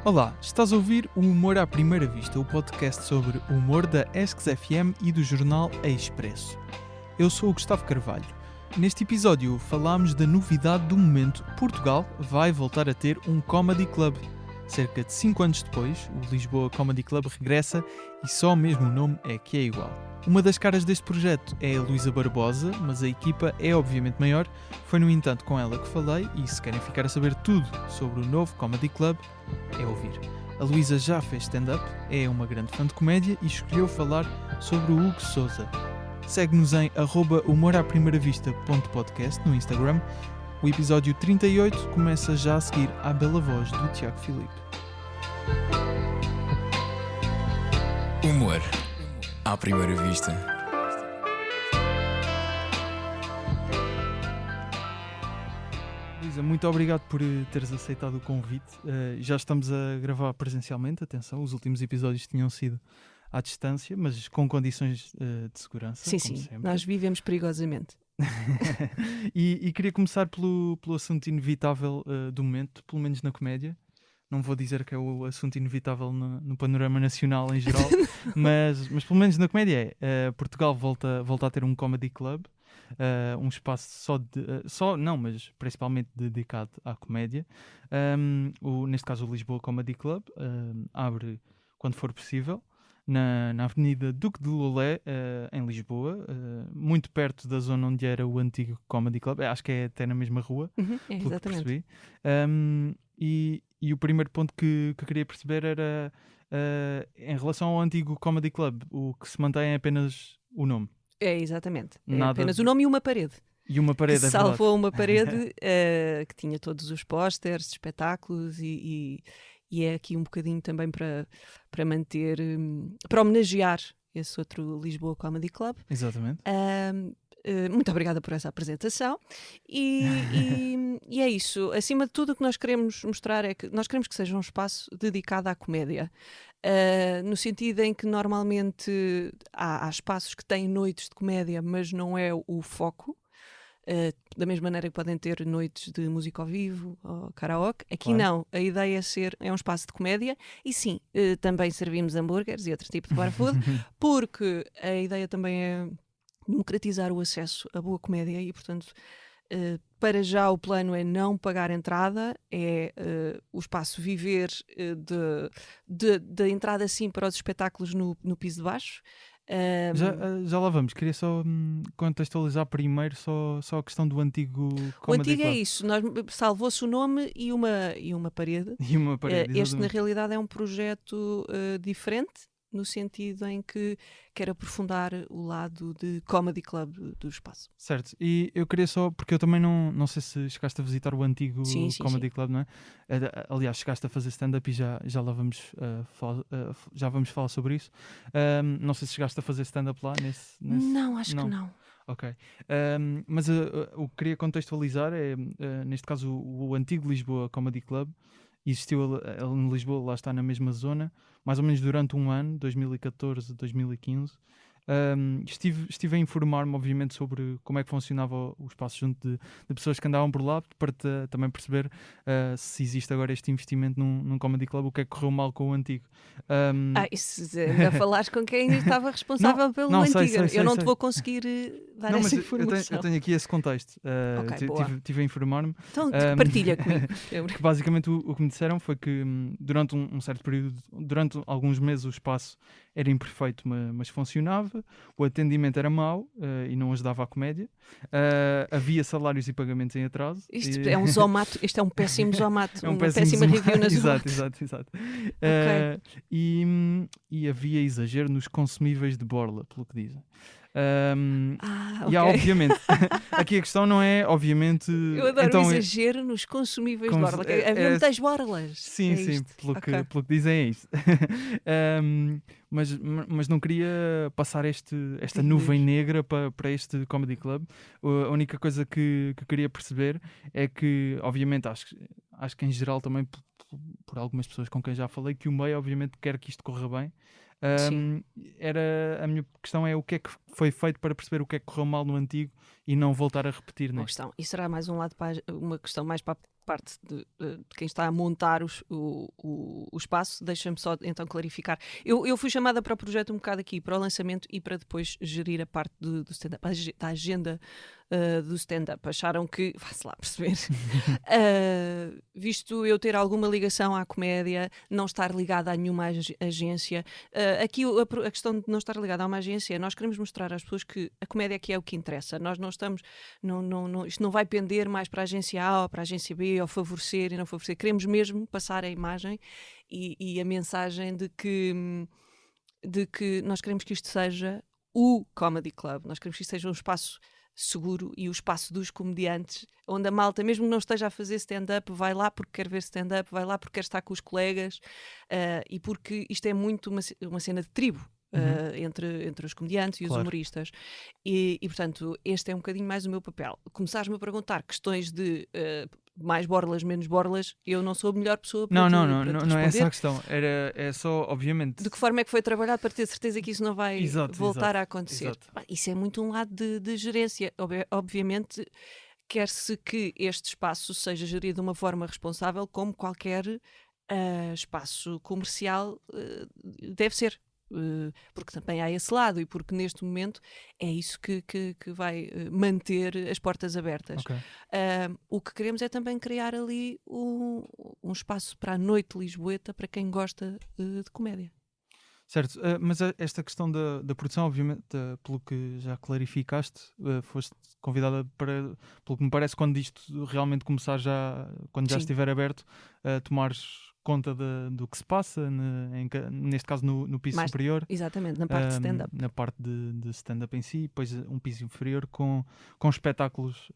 Olá, estás a ouvir o Humor à Primeira Vista, o podcast sobre o humor da Esques FM e do jornal A Expresso. Eu sou o Gustavo Carvalho. Neste episódio falámos da novidade do momento. Portugal vai voltar a ter um Comedy Club. Cerca de 5 anos depois, o Lisboa Comedy Club regressa e só mesmo o nome é que é igual. Uma das caras deste projeto é a Luísa Barbosa, mas a equipa é obviamente maior. Foi, no entanto, com ela que falei e se querem ficar a saber tudo sobre o novo Comedy Club, é ouvir. A Luísa já fez stand-up, é uma grande fã de comédia e escolheu falar sobre o Hugo Sousa. Segue-nos em @humoraprimeiravista.podcast no Instagram. O episódio 38 começa já a seguir à bela voz do Tiago Filipe. Humor à primeira vista. Luísa, muito obrigado por teres aceitado o convite. Já estamos a gravar presencialmente, atenção, os últimos episódios tinham sido à distância, mas com condições de segurança. Sim, como sim, sempre. nós vivemos perigosamente. e queria começar pelo assunto inevitável do momento, pelo menos na comédia. Não vou dizer que é o assunto inevitável no panorama nacional em geral, mas pelo menos na comédia é. Portugal volta a ter um comedy club, um espaço mas principalmente dedicado à comédia. Neste caso o Lisboa Comedy Club abre quando for possível, na Avenida Duque de Lolé, em Lisboa, muito perto da zona onde era o antigo Comedy Club. Acho que é até na mesma rua, pelo que Exatamente. percebi. E o primeiro ponto que queria perceber era em relação ao antigo Comedy Club, o que se mantém é apenas o nome. É, exatamente. É Nada apenas de- o nome e uma parede. E uma parede, Que é verdade. salvou uma parede que tinha todos os pósteres, espetáculos e é aqui um bocadinho também para manter, para homenagear esse outro Lisboa Comedy Club. Exatamente. Muito obrigada por essa apresentação e é isso. Acima de tudo, o que nós queremos mostrar é que nós queremos que seja um espaço dedicado à comédia, no sentido em que normalmente há espaços que têm noites de comédia, mas não é o foco. Da mesma maneira que podem ter noites de música ao vivo ou karaoke, aqui Claro. não, a ideia é um espaço de comédia e sim, também servimos hambúrgueres e outro tipo de bar food, porque a ideia também é democratizar o acesso à boa comédia e, portanto, para já o plano é não pagar entrada, é o espaço viver da entrada sim para os espetáculos no piso de baixo. Já lá vamos. Queria só contextualizar primeiro só a questão do antigo O Comedy antigo Club. é isso, salvou-se o nome e uma parede. E uma parede, Este, na exatamente. realidade, é um projeto diferente, no sentido em que quer aprofundar o lado de Comedy Club do espaço. Certo, e eu queria só, porque eu também não sei se chegaste a visitar o antigo Sim, Comedy sim. Club, não é? Aliás, chegaste a fazer stand-up e já lá vamos já vamos falar sobre isso. Não sei se chegaste a fazer stand-up lá nesse... Não, acho não. que não. Ok. Mas o que queria contextualizar é, neste caso, o antigo Lisboa Comedy Club existiu em Lisboa, lá está na mesma zona, mais ou menos durante um ano, 2014, 2015. Estive a informar-me, obviamente, sobre como é que funcionava o espaço junto de pessoas que andavam por lá, para também perceber se existe agora este investimento num Comedy Club, o que é que correu mal com o antigo. Isso ainda falares com quem estava responsável pelo não, antigo. sei, eu não sei. te vou conseguir dar Não, essa mas informação. eu tenho aqui esse contexto. Ok, boa. Tive a informar-me. Então partilha comigo. Que basicamente o que me disseram foi que durante um certo período, durante alguns meses, o espaço era imperfeito, mas funcionava. O atendimento era mau e não ajudava a comédia. Havia salários e pagamentos em atraso. Isto é um zomato, isto é um péssimo zomato, É um uma péssimo péssima zoom- review na Zomato. Exato. Ok. E havia exagero nos consumíveis de borla, pelo que dizem. Ok. E há, obviamente, aqui a questão não é, obviamente... Eu adoro então, o exagero nos consumíveis de Cons- borla. é- Havia é- muitas borlas. Sim, É sim, isto. pelo Ok. que dizem é isso. Mas não queria passar esta nuvem negra para este Comedy Club. A única coisa que queria perceber é que, obviamente, acho que em geral também, por algumas pessoas com quem já falei, que o meio, obviamente, quer que isto corra bem. Sim. A minha questão é o que é que foi feito para perceber o que é que correu mal no antigo e não voltar a repetir Boa neste. questão. E será mais um lado uma questão mais para parte de quem está a montar o espaço, deixa-me só então clarificar. Eu fui chamada para o projeto um bocado aqui, para o lançamento e para depois gerir a parte do stand-up, da agenda do stand-up. Acharam que, vá-se lá perceber, visto eu ter alguma ligação à comédia, não estar ligada a nenhuma agência, aqui a questão de não estar ligada a uma agência, nós queremos mostrar às pessoas que a comédia aqui é o que interessa. Nós não estamos, isto não vai pender mais para a agência A ou para a agência B, ou favorecer e não favorecer. Queremos mesmo passar a imagem e a mensagem de que nós queremos que isto seja o Comedy Club. Nós queremos que isto seja um espaço seguro e o espaço dos comediantes, onde a malta, mesmo que não esteja a fazer stand-up, vai lá porque quer ver stand-up, vai lá porque quer estar com os colegas, e porque isto é muito uma cena de tribo. Entre os comediantes e os humoristas e portanto este é um bocadinho mais o meu papel. Começares-me a perguntar questões de mais borlas, menos borlas, eu não sou a melhor pessoa para te responder. Não é essa a questão, é só, obviamente, de que forma é que foi trabalhado para ter certeza que isso não vai voltar a acontecer. Exato. Isso é muito um lado de gerência. Obviamente quer-se que este espaço seja gerido de uma forma responsável, como qualquer espaço comercial deve ser. Porque também há esse lado e porque neste momento é isso que vai manter as portas abertas. Okay. O que queremos é também criar ali um espaço para a noite lisboeta para quem gosta de comédia. Certo, mas esta questão da produção, obviamente, pelo que já clarificaste, foste convidada para, pelo que me parece, quando isto realmente começar quando já estiver aberto, tomares conta do que se passa, neste caso no piso superior. Exatamente, na parte de stand-up. Na parte de stand-up em si, depois um piso inferior com espetáculos,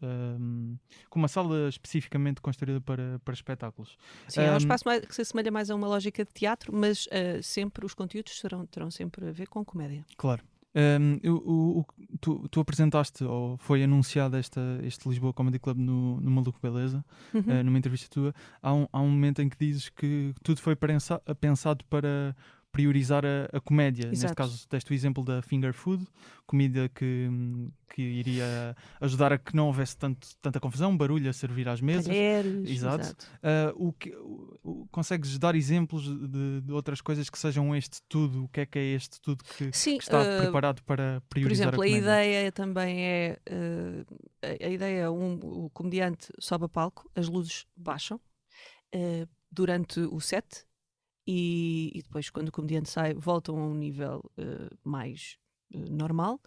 com uma sala especificamente construída para espetáculos. Sim, é um espaço que se assemelha mais a uma lógica de teatro, mas sempre os conteúdos terão sempre a ver com comédia. Claro. Tu apresentaste, ou foi anunciado este Lisboa Comedy Club no Maluco Beleza, numa entrevista tua. Há um momento em que dizes que tudo foi pensado para priorizar a comédia. Exato. Neste caso, deste o exemplo da finger food, comida que iria ajudar a que não houvesse tanta confusão, barulho a servir às mesas. Talheres, exato. Consegues dar exemplos de outras coisas que sejam este tudo? O que é este tudo que está preparado para priorizar a comédia? Por exemplo, a ideia também é a ideia o comediante sobe a palco, as luzes baixam durante o set e depois quando o comediante sai voltam a um nível mais normal.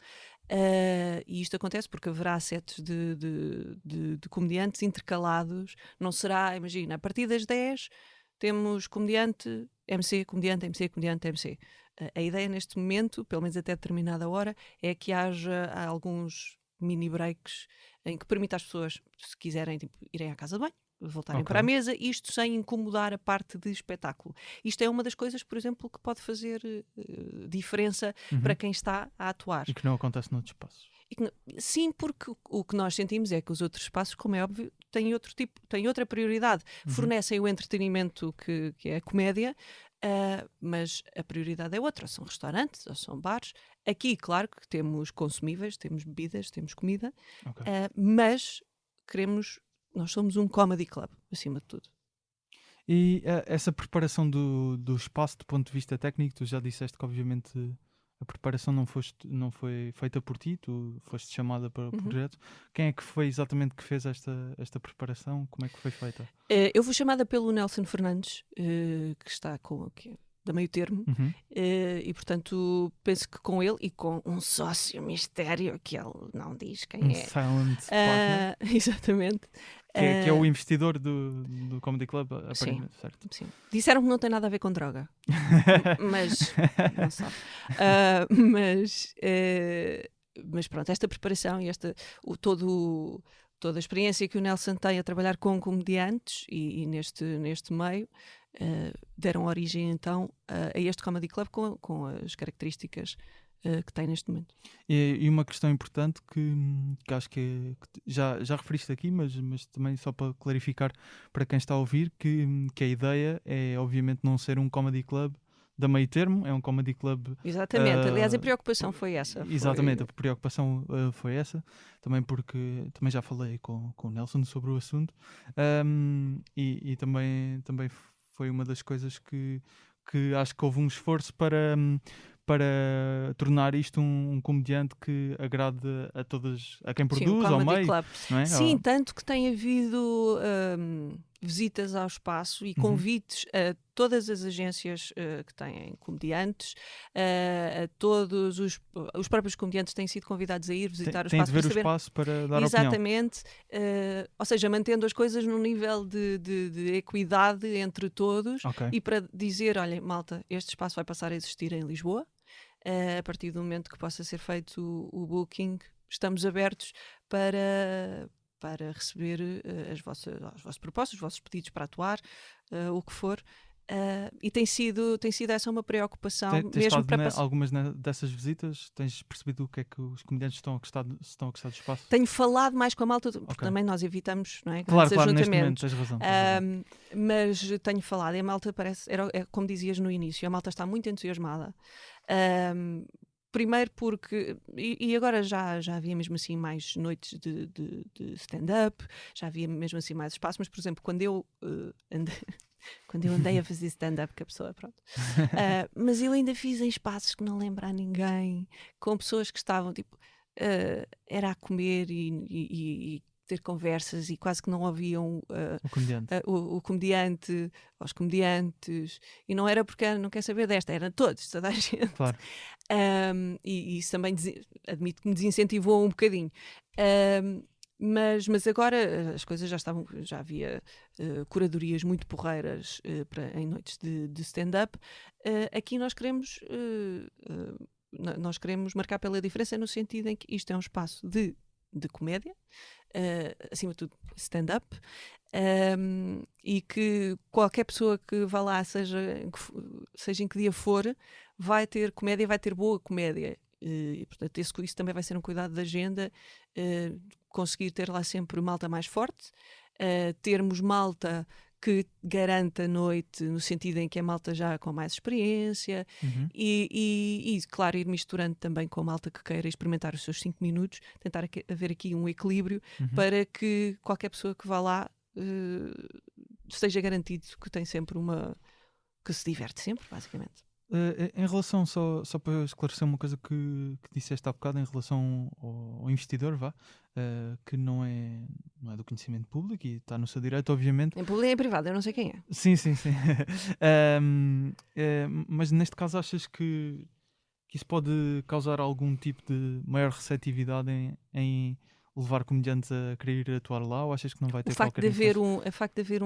E isto acontece porque haverá sets de comediantes intercalados. Não será, imagina, a partir das 10 temos comediante, MC, comediante, MC, comediante, MC. A ideia neste momento, pelo menos até determinada hora, é que haja alguns mini breaks em que permita às pessoas, se quiserem, irem à casa de banho, voltarem para a mesa, isto sem incomodar a parte de espetáculo. Isto é uma das coisas, por exemplo, que pode fazer diferença para quem está a atuar. E que não acontece noutros espaços. Sim, porque o que nós sentimos é que os outros espaços, como é óbvio, têm outra prioridade. Fornecem o entretenimento que é a comédia, mas a prioridade é outra. Ou são restaurantes, ou são bares. Aqui, claro que temos consumíveis, temos bebidas, temos comida, mas nós somos um comedy club, acima de tudo. E essa preparação do espaço do ponto de vista técnico, tu já disseste que obviamente a preparação não foi feita por ti, tu foste chamada para o projeto. Quem é que foi exatamente que fez esta preparação? Como é que foi feita? Eu fui chamada pelo Nelson Fernandes, que está da meio termo, e portanto penso que com ele e com um sócio mistério que ele não diz quem é. Silent partner. Exatamente. Que é o investidor do Comedy Club, aparentemente, certo? Sim. Disseram que não tem nada a ver com droga, mas não sabe. Mas pronto, esta preparação e toda a experiência que o Nelson tem a trabalhar com comediantes e neste meio deram origem então a este Comedy Club com as características que tem neste momento. E uma questão importante que acho que já referiste aqui, mas também só para clarificar para quem está a ouvir, que a ideia é obviamente não ser um comedy club da Meio Termo, é um comedy club. Exatamente, aliás a preocupação foi essa. Exatamente, a preocupação foi essa, também porque também já falei com o Nelson sobre o assunto, e também foi uma das coisas que acho que houve um esforço para tornar isto um comediante que agrade a todas, a quem produz, sim, ao Comedy meio, Club. não é? Sim, tanto que tem havido visitas ao espaço e convites a todas as agências que têm comediantes, a todos os próprios comediantes têm sido convidados a ir visitar o Tem espaço de ver para o saber espaço para dar opinião. exatamente, ou seja, mantendo as coisas num nível de equidade entre todos Ok. e para dizer, olha, malta, este espaço vai passar a existir em Lisboa, a partir do momento que possa ser feito o booking, estamos abertos para receber as vossas propostas, os vossos pedidos para atuar, o que for. E tem sido essa uma preocupação Tens mesmo estado para passar. algumas dessas visitas? Tens percebido o que é que os comediantes estão a gostar do espaço? Tenho falado mais com a malta, porque Ok. também nós evitamos, não é, Claro, grandes neste momento ajuntamentos. tens razão. Tens razão. Mas tenho falado, e a malta parece, é como dizias no início, a malta está muito entusiasmada. Primeiro porque, e agora já havia mesmo assim mais noites de stand-up, já havia mesmo assim mais espaço, mas por exemplo, quando eu andei a fazer stand-up com a pessoa, pronto. Mas eu ainda fiz em espaços que não lembro a ninguém, com pessoas que estavam tipo, era a comer e ter conversas e quase que não ouviam O comediante. o comediante, os comediantes, e não era porque não quer saber desta, era todos, toda a gente. Claro. E isso também admito que me desincentivou um bocadinho. Mas agora as coisas já havia curadorias muito porreiras em noites de stand-up. Aqui nós queremos marcar pela diferença no sentido em que isto é um espaço de comédia, acima de tudo stand-up, e que qualquer pessoa que vá lá, seja em que dia for, vai ter comédia, vai ter boa comédia. E portanto isso também vai ser um cuidado da agenda, conseguir ter lá sempre malta mais forte, termos malta que garanta a noite, no sentido em que é malta já com mais experiência, e claro, ir misturando também com malta que queira experimentar os seus 5 minutos, tentar haver aqui um equilíbrio para que qualquer pessoa que vá lá esteja garantido que tem sempre que se diverte sempre, basicamente. Em relação, só para esclarecer uma coisa que disseste há bocado, em relação ao investidor, que não é do conhecimento público e está no seu direito, obviamente. Em público e em privado, eu não sei quem é. Sim. Mas neste caso achas que isso pode causar algum tipo de maior receptividade em levar comediantes a querer ir atuar lá, ou achas que não vai ter qualquer influência? O facto de haver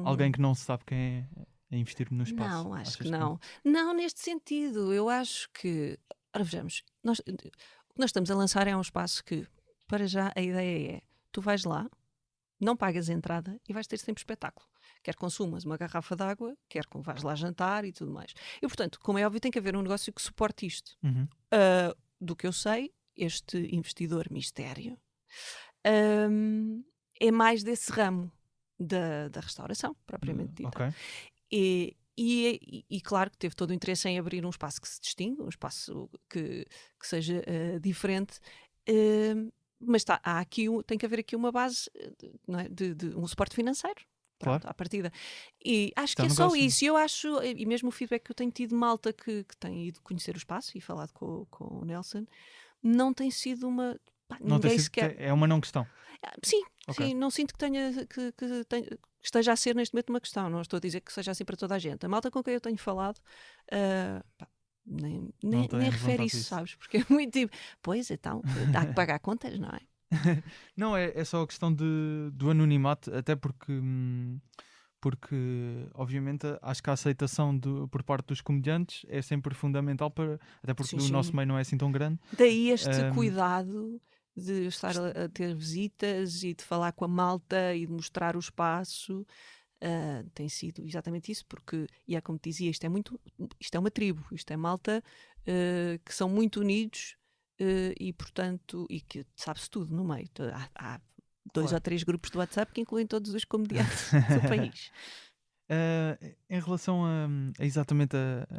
Alguém que não se sabe quem é a investir no espaço? Não, acho Achas que não. Não, neste sentido, eu acho que... Ora, vejamos, o que nós estamos a lançar é um espaço que, para já, a ideia é, tu vais lá, não pagas entrada e vais ter sempre espetáculo. Quer consumas uma garrafa de água, quer vais lá jantar e tudo mais. E, portanto, como é óbvio, tem que haver um negócio que suporte isto. Do que eu sei, este investidor mistério é mais desse ramo da restauração, propriamente dita. Ok. E claro que teve todo o interesse em abrir um espaço que se distingue, um espaço que seja diferente, mas tem que haver aqui uma base, não é, de um suporte financeiro. Pronto, Claro. à partida. E acho que é um só negócio. isso. Eu acho, e mesmo o feedback que eu tenho tido de malta que tem ido conhecer o espaço e falado com o Nelson, não tem sido uma... Não tem ninguém sido, sequer... é uma não questão. Sim, Ok. sim, não sinto que esteja a ser neste momento uma questão. Não estou a dizer que seja assim para toda a gente. A malta com quem eu tenho falado nem refere isso, sabes? Porque é muito tipo, pois então, há que pagar contas, não é? Não, é só a questão do anonimato, até porque obviamente acho que a aceitação por parte dos comediantes é sempre fundamental, até porque Sim, o nosso sim. meio não é assim tão grande. Daí este cuidado de estar a ter visitas e de falar com a malta e de mostrar o espaço. Tem sido exatamente isso, porque, e é como te dizia, isto é uma tribo, isto é malta que são muito unidos e portanto, e que sabe-se tudo no meio. Há 2 Claro. ou 3 grupos de WhatsApp que incluem todos os comediantes do país. Em relação a exatamente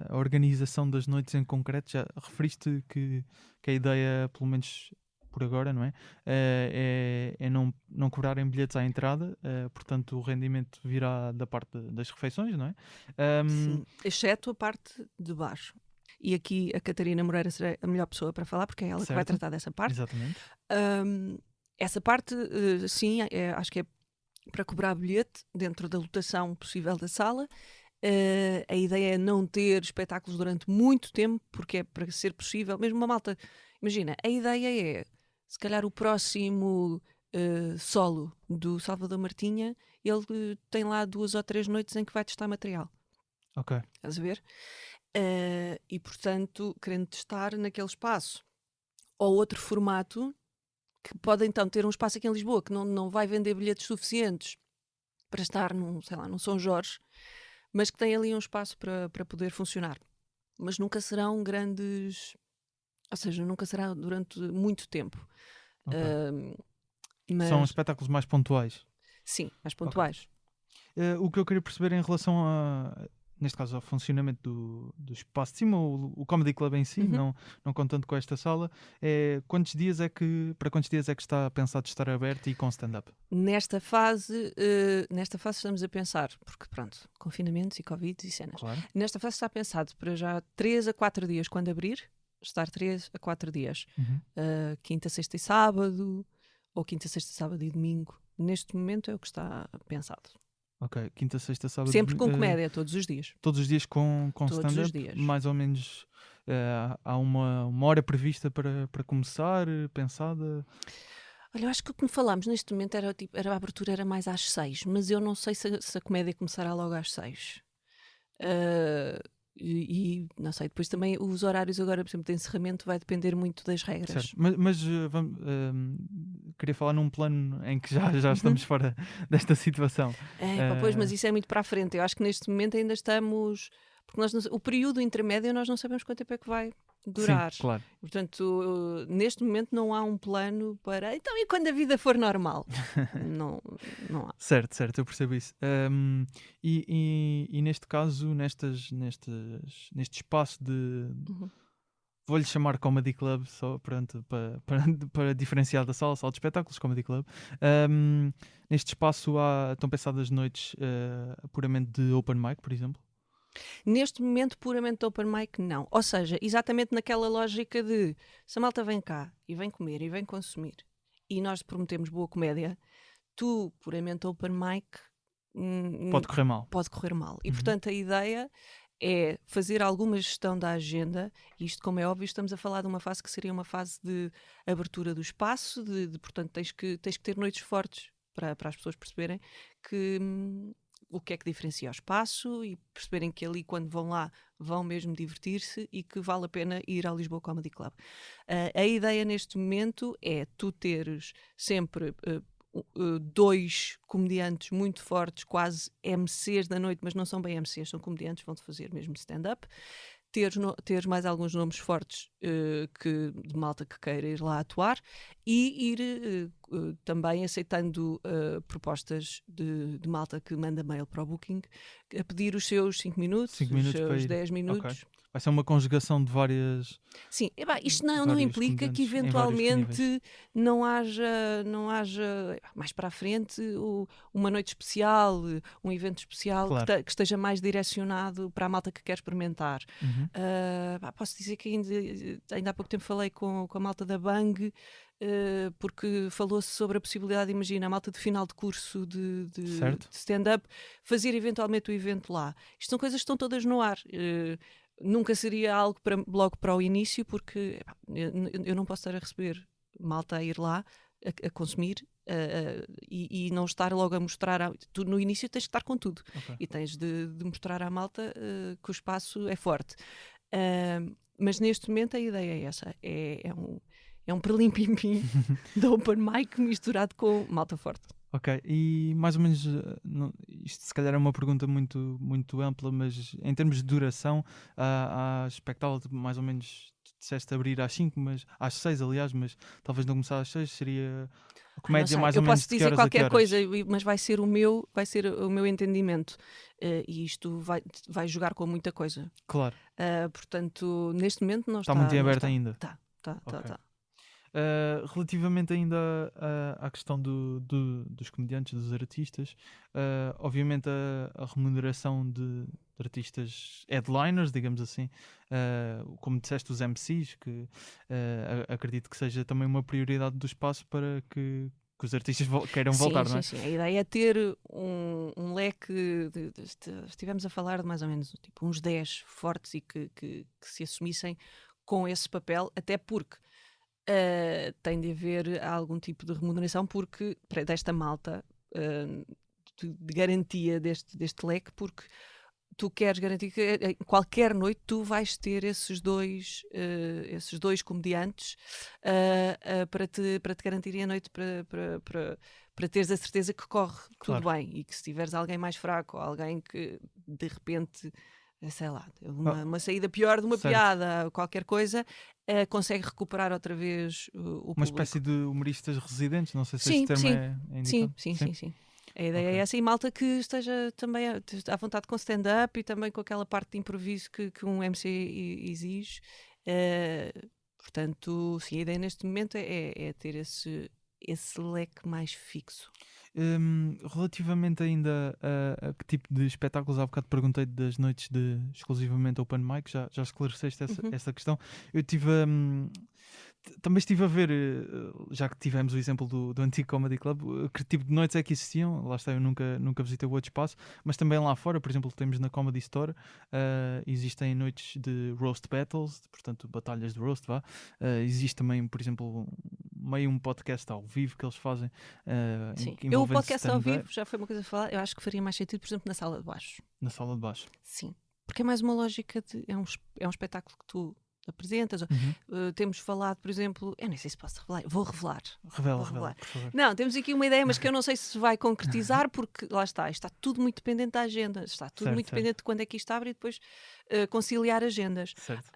a organização das noites em concreto, já referiste que a ideia, pelo menos por agora, não é? É não cobrarem bilhetes à entrada, portanto o rendimento virá da parte das refeições, não é? Ahm, Sim, exceto a parte de baixo. E aqui a Catarina Moreira será a melhor pessoa para falar, porque é ela que vai certo, tratar dessa parte. exatamente. Essa parte, sim, acho que é para cobrar bilhete dentro da lotação possível da sala. A ideia é não ter espetáculos durante muito tempo, porque é para ser possível, mesmo uma malta. Imagina, a ideia é, se calhar, o próximo solo do Salvador Martinha, ele tem lá 2 ou 3 noites em que vai testar material. Ok, Estás a ver? E portanto, querendo testar naquele espaço ou outro formato, que pode então ter um espaço aqui em Lisboa que não vai vender bilhetes suficientes para estar num, sei lá, num São Jorge, mas que tem ali um espaço para poder funcionar. Mas nunca serão grandes, ou seja, nunca será durante muito tempo. ok. Ahm, São mas espetáculos mais pontuais. sim, mais Ok. pontuais. O que eu queria perceber em relação neste caso, ao funcionamento do espaço de cima, o Comedy Club em si, Uhum. não contando com esta sala, para quantos dias é que está pensado estar aberto e com stand-up? Nesta fase estamos a pensar, porque pronto, confinamentos e Covid e cenas. Claro. Nesta fase está pensado para já 3 a 4 dias quando abrir, estar 3 a 4 dias. Uhum. Quinta, sexta e sábado, ou quinta, sexta, sábado e domingo. Neste momento é o que está pensado. Ok, quinta, sexta, sábado, Sempre com comédia, todos os dias. todos os dias com Todos os stand-up, dias. mais ou menos há uma hora prevista para começar, pensada. Olha, eu acho que o que me falámos neste momento era a abertura era mais às 6, mas eu não sei se a comédia começará logo às 6. E não sei, depois também os horários agora, por exemplo, de encerramento vai depender muito das regras. Certo, mas queria falar num plano em que já Uhum. estamos fora desta situação. Pois, mas Eh, isso é muito para a frente. Eu acho que neste momento ainda estamos. Porque o período intermédio nós não sabemos quanto tempo é que vai durar. Sim, claro. Portanto, neste momento não há um plano para. Então, e quando a vida for normal? Não, não há. Certo, eu percebo isso. E neste caso, neste espaço de. Uhum. Vou-lhe chamar Comedy Club, só pronto, para diferenciar da sala de espetáculos, Comedy Club. Neste espaço estão pensadas noites puramente de open mic, por exemplo? Neste momento, puramente open mic, não. Ou seja, exatamente naquela lógica de se a malta vem cá e vem comer e vem consumir e nós prometemos boa comédia, tu, puramente open mic, Pode correr mal. pode correr mal. E Uhum. portanto a ideia é fazer alguma gestão da agenda. Isto, como é óbvio, estamos a falar de uma fase que seria uma fase de abertura do espaço, portanto tens que ter noites fortes para as pessoas perceberem que o que é que diferencia o espaço e perceberem que ali quando vão lá vão mesmo divertir-se e que vale a pena ir ao Lisboa Comedy Club. A ideia neste momento é tu teres sempre 2 comediantes muito fortes, quase MCs da noite, mas não são bem MCs, são comediantes, vão-te fazer mesmo stand-up. Teres mais alguns nomes fortes de malta que queira ir lá atuar e ir também aceitando propostas de malta que manda mail para o Booking a pedir os seus 5 minutos, 5 os minutos para seus ir. 10 minutos. Vai ser uma conjugação de Sim, isto não vários implica que comediantes em vários níveis. eventualmente não haja mais para a frente uma noite especial, um evento especial Claro. que esteja mais direcionado para a malta que quer experimentar. Uhum. Posso dizer que ainda há pouco tempo falei com a malta da Bang, porque falou-se sobre a possibilidade, imagina, a malta de final de curso de Certo. stand-up, fazer eventualmente o evento lá. Isto são coisas que estão todas no ar. Nunca seria algo logo para o início, porque eu não posso estar a receber malta a ir lá a consumir e não estar logo a mostrar. Tu no início tens que estar com tudo Ok. e tens de mostrar à malta que o espaço é forte. Mas neste momento a ideia é essa: é um perlim-pim-pim de open mic misturado com malta forte. Ok, e mais ou menos, isto se calhar é uma pergunta muito, muito ampla, mas em termos de duração, há expectável de mais ou menos disseste abrir às 5, mas às 6, aliás, mas talvez não começar às 6, seria a Não comédia sei, mais eu ou menos posso de que dizer horas a que qualquer horas? coisa, mas vai ser o meu entendimento. E isto vai jogar com muita coisa. Claro, Portanto, neste momento não está. está muito em não aberto está. ainda. Tá. Ok. Relativamente ainda à questão dos comediantes, dos artistas, obviamente a remuneração de artistas headliners, digamos assim, como disseste, os MCs, que acredito que seja também uma prioridade do espaço para que os artistas queiram voltar, não é? Sim. A ideia é ter um leque. Estivemos a falar de mais ou menos tipo, uns 10 fortes e que se assumissem com esse papel, até porque tem de haver algum tipo de remuneração desta malta, de garantia deste leque, porque tu queres garantir que em qualquer noite tu vais ter esses dois comediantes para te garantirem a noite para teres a certeza que corre Claro. tudo bem, e que se tiveres alguém mais fraco ou alguém que de repente, sei lá, uma saída pior de uma Certo. piada, qualquer coisa, consegue recuperar outra vez o Uma público. espécie de humoristas residentes, não sei se Sim, este termo sim. é indicado. Sim. A ideia Ok. é essa, e malta que esteja também à vontade com stand-up e também com aquela parte de improviso que um MC exige. Portanto, sim, a ideia neste momento é ter esse leque mais fixo. Relativamente ainda a que tipo de espetáculos, há bocado perguntei das noites de exclusivamente open mic, já esclareceste essa questão. Eu tive também estive a ver, já que tivemos o exemplo do Antigo Comedy Club, que tipo de noites é que existiam. Lá está, eu nunca visitei o outro espaço, mas também lá fora, por exemplo, temos na Comedy Store, existem noites de roast battles, portanto batalhas de roast, vá. Existe também, por exemplo, meio um podcast ao vivo que eles fazem. Sim. Que O envolvendo podcast ao stand-up vivo já foi uma coisa a falar. Eu acho que faria mais sentido, por exemplo, na sala de baixo. na sala de baixo. Sim. Porque é mais uma lógica de. É um espetáculo que tu apresentas. Temos falado, por exemplo. Eu nem sei se posso revelar. Vou revelar. Revela, por favor. Não, temos aqui uma ideia, mas que eu não sei se vai concretizar, porque lá está tudo muito dependente da agenda. Está tudo muito dependente de quando é que isto abre e depois conciliar agendas. Certo.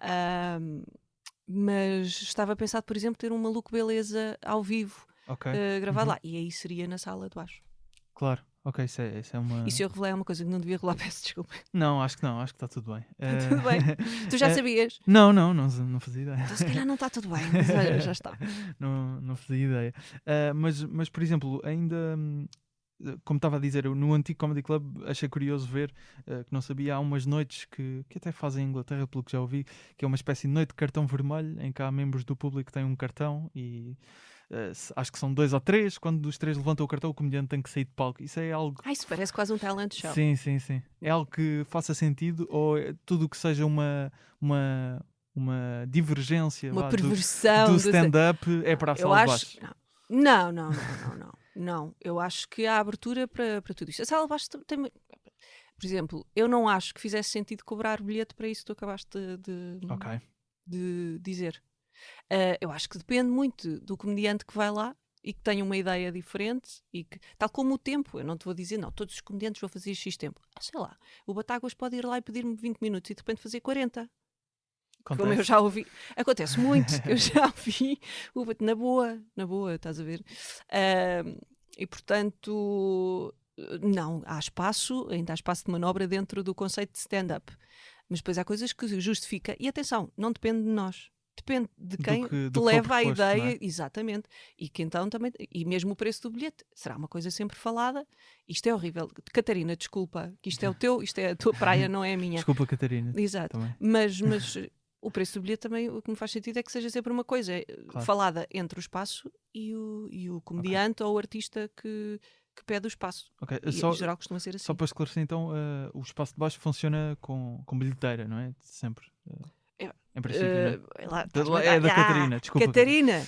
Mas estava pensado, por exemplo, ter um Maluco Beleza ao vivo, Ok. gravado lá. E aí seria na sala de baixo. Claro. Ok, isso é uma... E se eu revelar uma coisa que não devia revelar, peço desculpa. Não, acho que está tudo bem. Tudo bem. Tu já sabias? Não fazia ideia. Então se calhar não está tudo bem, mas olha, já está. não fazia ideia. Mas, por exemplo, ainda, como estava a dizer, no Antigo Comedy Club achei curioso ver, que não sabia, há umas noites que até fazem em Inglaterra, pelo que já ouvi, que é uma espécie de noite de cartão vermelho, em que há membros do público que têm um cartão e... acho que são 2 ou 3. Quando os 3 levantam o cartão, o comediante tem que sair de palco. Isso é algo... Isso parece quase um talent show. Sim. É algo que faça sentido, ou tudo o que seja uma divergência, Uma perversão do stand-up é para a sala de baixo? Não. Eu acho que há abertura para tudo isto. A sala de baixo tem... Por exemplo, eu não acho que fizesse sentido cobrar bilhete para isso que tu acabaste de dizer. Eu acho que depende muito do comediante que vai lá e que tem uma ideia diferente e que, tal como o tempo, eu não te vou dizer, não, todos os comediantes vão fazer X tempo. Sei lá, o Batáguas pode ir lá e pedir-me 20 minutos e de repente fazer 40. Acontece. Como eu já ouvi. Acontece muito, eu já ouvi na boa, estás a ver? E portanto, não, ainda há espaço de manobra dentro do conceito de stand-up. Mas depois há coisas que justifica. E atenção, não depende de nós. Depende de quem te leva à ideia, exatamente, e que então também, e mesmo o preço do bilhete será uma coisa sempre falada. Isto é horrível, Catarina, desculpa, que isto é a tua praia, não é a minha. Desculpa, Catarina. Exato, também. mas o preço do bilhete também, o que me faz sentido é que seja sempre uma coisa falada entre o espaço e o comediante ou o artista que pede o espaço. E em geral costuma ser assim. Só para esclarecer então, o espaço de baixo funciona com bilheteira, não é? Sempre. Em princípio, é da Catarina, desculpa. Catarina,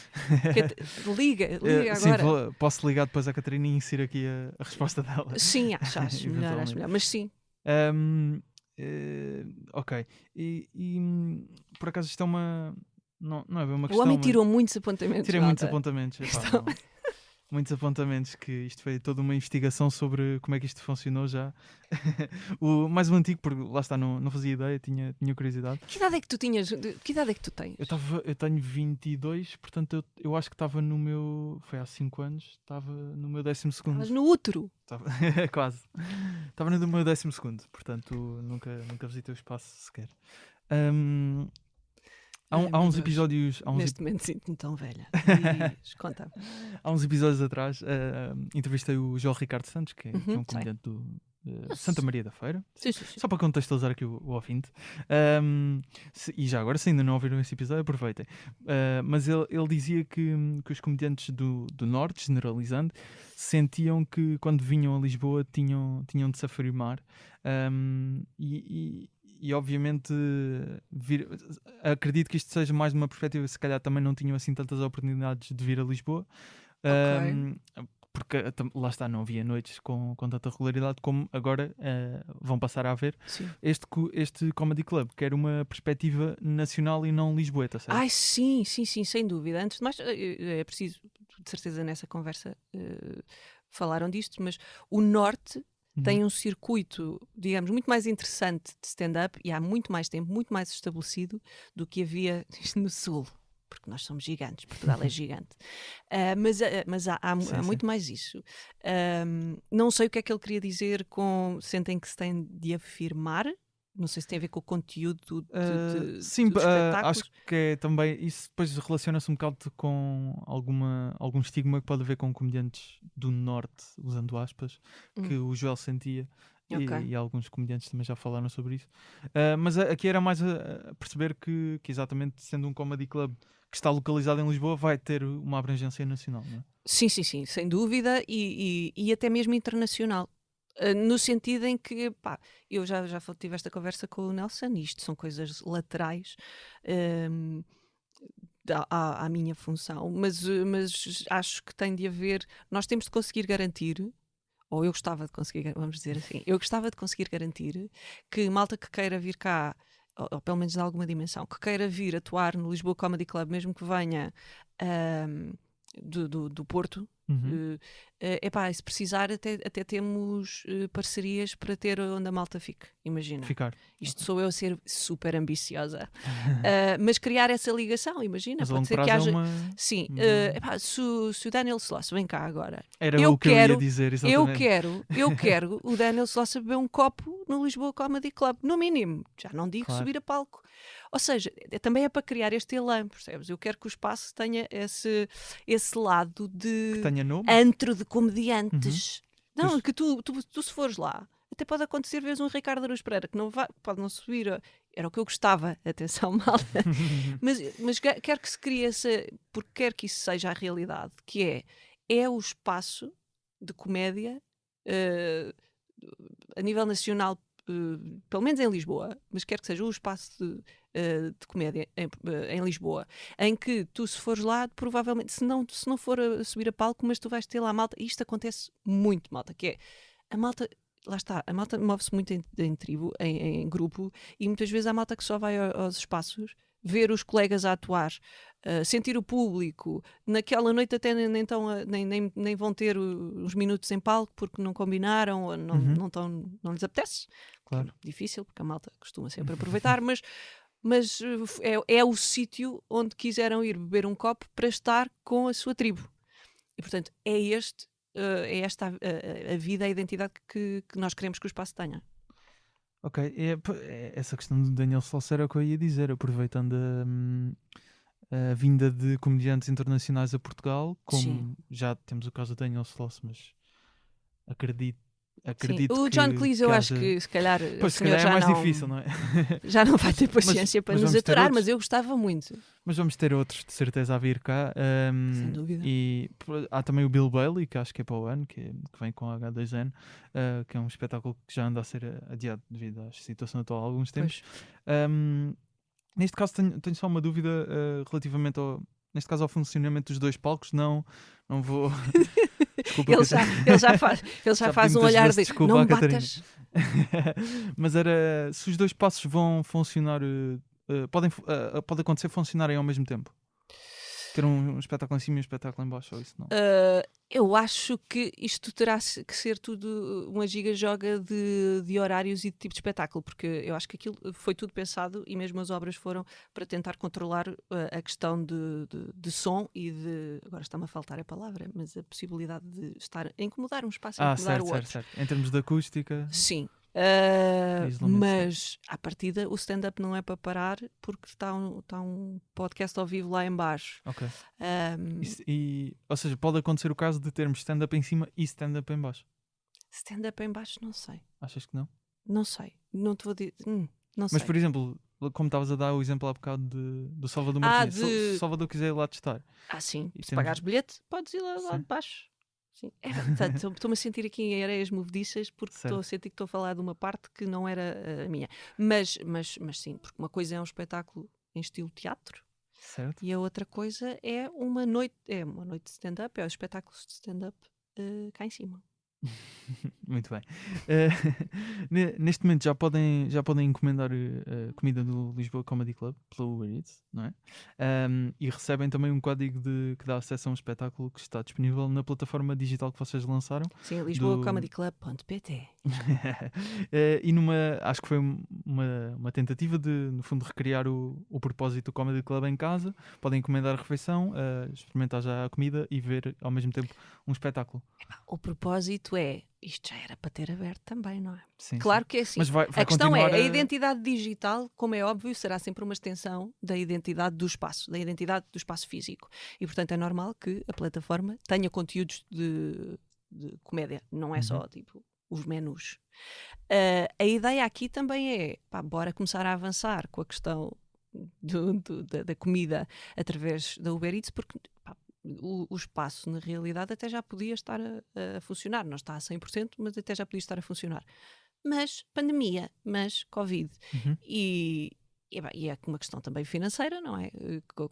liga agora. Sim, posso ligar depois à Catarina e inserir aqui a resposta dela. Sim, acho melhor, mas sim. Ok. E por acaso isto é uma... Não é bem uma questão... O homem tirou muitos apontamentos. Tirei muitos apontamentos. muitos apontamentos, que isto foi toda uma investigação sobre como é que isto funcionou já. O mais um antigo, porque lá está, não fazia ideia, tinha curiosidade. Que idade é que tu tinhas? Que idade é que tu tens? Eu tenho 22, portanto eu acho que estava no meu... Foi há 5 anos, estava no meu 12º. Estavas no útero. Quase. Estava no meu 12º, portanto nunca visitei o espaço sequer. Há uns episódios... Neste momento sinto-me tão velha. Conta. Há uns episódios atrás entrevistei o João Ricardo Santos, que é um comediante do Santa Maria da Feira. Sim. Só para contextualizar aqui o ouvinte. E já agora, se ainda não ouviram esse episódio, aproveitem. Mas ele dizia que os comediantes do Norte, generalizando, sentiam que quando vinham a Lisboa tinham de se afirmar. E obviamente acredito que isto seja mais uma perspectiva, se calhar também não tinham assim tantas oportunidades de vir a Lisboa. Porque lá está, não havia noites com tanta regularidade como agora vão passar a haver. Sim. Este Comedy Club quer uma perspectiva nacional e não lisboeta, certo? Ai, sim, sem dúvida. Antes de mais, é preciso, de certeza nessa conversa falaram disto, mas o Norte tem um circuito, digamos, muito mais interessante de stand-up e há muito mais tempo, muito mais estabelecido do que havia no Sul. Porque nós somos gigantes, Portugal é gigante. Mas há muito mais isso. Não sei o que é que ele queria dizer com sentem que se tem de afirmar. Não sei se tem a ver com o conteúdo sim, dos espetáculos. acho que é também isso. Depois relaciona-se um bocado com algum estigma que pode haver com comediantes do Norte, usando aspas, que o Joel sentia. E alguns comediantes também já falaram sobre isso. Mas aqui era mais a perceber que exatamente sendo um comedy club que está localizado em Lisboa vai ter uma abrangência nacional, não é? Sim, sem dúvida, e até mesmo internacional. No sentido em que, eu já tive esta conversa com o Nelson, e isto são coisas laterais à minha função, mas acho que tem de haver, nós temos de conseguir garantir, ou eu gostava de conseguir, vamos dizer assim, eu gostava de conseguir garantir que malta que queira vir cá, ou pelo menos de alguma dimensão, que queira vir atuar no Lisboa Comedy Club, mesmo que venha do Porto, se precisar até temos parcerias para ter onde a malta fique, imagina. Isto sou eu a ser super ambiciosa. Mas criar essa ligação, imagina. Mas pode ser que haja... Sim, se o Daniel Sloss vem cá agora, eu ia dizer, exatamente. eu quero o Daniel Sloss beber um copo no Lisboa Comedy Club, no mínimo. Já não digo subir a palco. Ou seja, também é para criar este elan, percebes? Eu quero que o espaço tenha esse lado de antro de comediantes. Não, que tu se fores lá, até pode acontecer vezes um Ricardo Araújo Pereira que pode não subir. Era o que eu gostava, atenção, malta. mas quero que se crie porque quero que isso seja a realidade, que é o espaço de comédia a nível nacional, pelo menos em Lisboa, mas quero que seja o espaço de comédia em Lisboa, em que tu, se fores lá, provavelmente, se não for a subir a palco, mas tu vais ter lá a malta, e isto acontece muito, malta, que é a malta, lá está, a malta move-se muito em tribo, em grupo, e muitas vezes há malta que só vai aos espaços ver os colegas a atuar, sentir o público, naquela noite até nem vão ter uns minutos em palco porque não combinaram ou não lhes apetece. Claro. É difícil, porque a malta costuma sempre aproveitar, mas é o sítio onde quiseram ir beber um copo para estar com a sua tribo. E, portanto, é esta a vida, a identidade que nós queremos que o espaço tenha. Ok, essa questão do Daniel Sloss era o que eu ia dizer, aproveitando a vinda de comediantes internacionais a Portugal, como já temos o caso do Daniel Sloss, mas acredito o que... John Cleese, eu acho que se calhar pois, se calhar é mais difícil, não é? Já não vai ter paciência para nos aturar, mas eu gostava muito. Mas vamos ter outros, de certeza, a vir cá. Sem dúvida. E há também o Bill Bailey, que acho que é para o ano, que vem com a H2N, que é um espetáculo que já anda a ser adiado devido à situação atual há alguns tempos. Neste caso tenho só uma dúvida relativamente ao funcionamento dos dois palcos. Não vou... Desculpa, ele já faz um olhar de não me batas. Mas se os dois passos vão funcionar, pode acontecer funcionarem ao mesmo tempo? Ter um espetáculo em cima e um espetáculo em baixo, ou isso não? Eu acho que isto terá que ser tudo uma giga-joga de horários e de tipo de espetáculo, porque eu acho que aquilo foi tudo pensado e mesmo as obras foram para tentar controlar a questão de som e de. Agora está-me a faltar a palavra, mas a possibilidade de estar a incomodar um espaço e incomodar o outro. Certo. Em termos de acústica, Sim. isolamento sonoro. Mas à partida o stand-up não é para parar porque está um podcast ao vivo lá em baixo. Ok. Um, Ou seja, pode acontecer o caso de termos stand-up em cima e stand-up em baixo. stand-up em baixo, não sei. Achas que não? Não sei. Não te vou dizer. Não Mas, sei. por exemplo, como estavas a dar o exemplo há bocado do Salvador Ah, Martinez. Se o Salvador quiser ir lá testar. Sim. E Se temos- pagares bilhete, podes ir lá Sim. de baixo. Sim. Estou-me a sentir aqui em areias movediças porque estou a sentir que estou a falar de uma parte que não era a minha. Mas sim, porque uma coisa é um espetáculo em estilo teatro. Certo. E a outra coisa é uma noite de stand-up, é os espetáculos de stand-up cá em cima. Muito bem. Neste momento já podem encomendar a comida do Lisboa Comedy Club pelo Uber Eats, não é? E recebem também um código que dá acesso a um espetáculo que está disponível na plataforma digital que vocês lançaram. Sim, lisboacomedyclub.pt. E acho que foi uma tentativa de, no fundo, recriar o propósito do Comedy Club em casa. Podem encomendar a refeição, experimentar já a comida e ver ao mesmo tempo um espetáculo. O propósito isto já era para ter aberto também, não é? Sim, Claro sim. que é assim. Mas vai A questão continuar a identidade digital, como é óbvio, será sempre uma extensão da identidade do espaço, da identidade do espaço físico. E, portanto, é normal que a plataforma tenha conteúdos de comédia, não é só tipo os menus. A ideia aqui também é, bora começar a avançar com a questão da comida através da Uber Eats, porque o espaço, na realidade, até já podia estar a funcionar. Não está a 100%, mas até já podia estar a funcionar. Mas pandemia, mas Covid. E é uma questão também financeira, não é?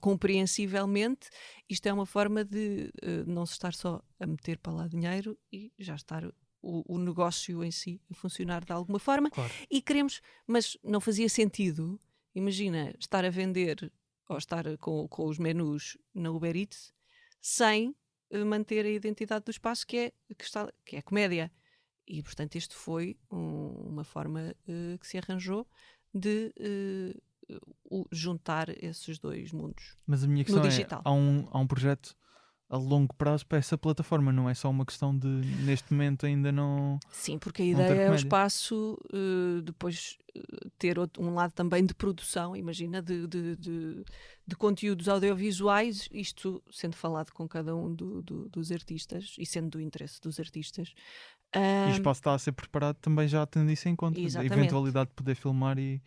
Compreensivelmente, isto é uma forma de não se estar só a meter para lá dinheiro e já estar o negócio em si a funcionar de alguma forma. Claro. E queremos, mas não fazia sentido, imagina, estar a vender ou estar com os menus na Uber Eats sem manter a identidade do espaço que é a comédia. E, portanto, isto foi uma forma que se arranjou de juntar esses dois mundos. Mas a minha questão no digital. há um projeto a longo prazo para essa plataforma, não é só uma questão de, neste momento, ainda não... Sim, porque a não ideia ter é o comédia. espaço depois ter um lado também de produção, imagina, de conteúdos audiovisuais, isto sendo falado com cada um dos artistas e sendo do interesse dos artistas. E o espaço está a ser preparado também já tendo isso em conta. Exatamente. A eventualidade de poder filmar e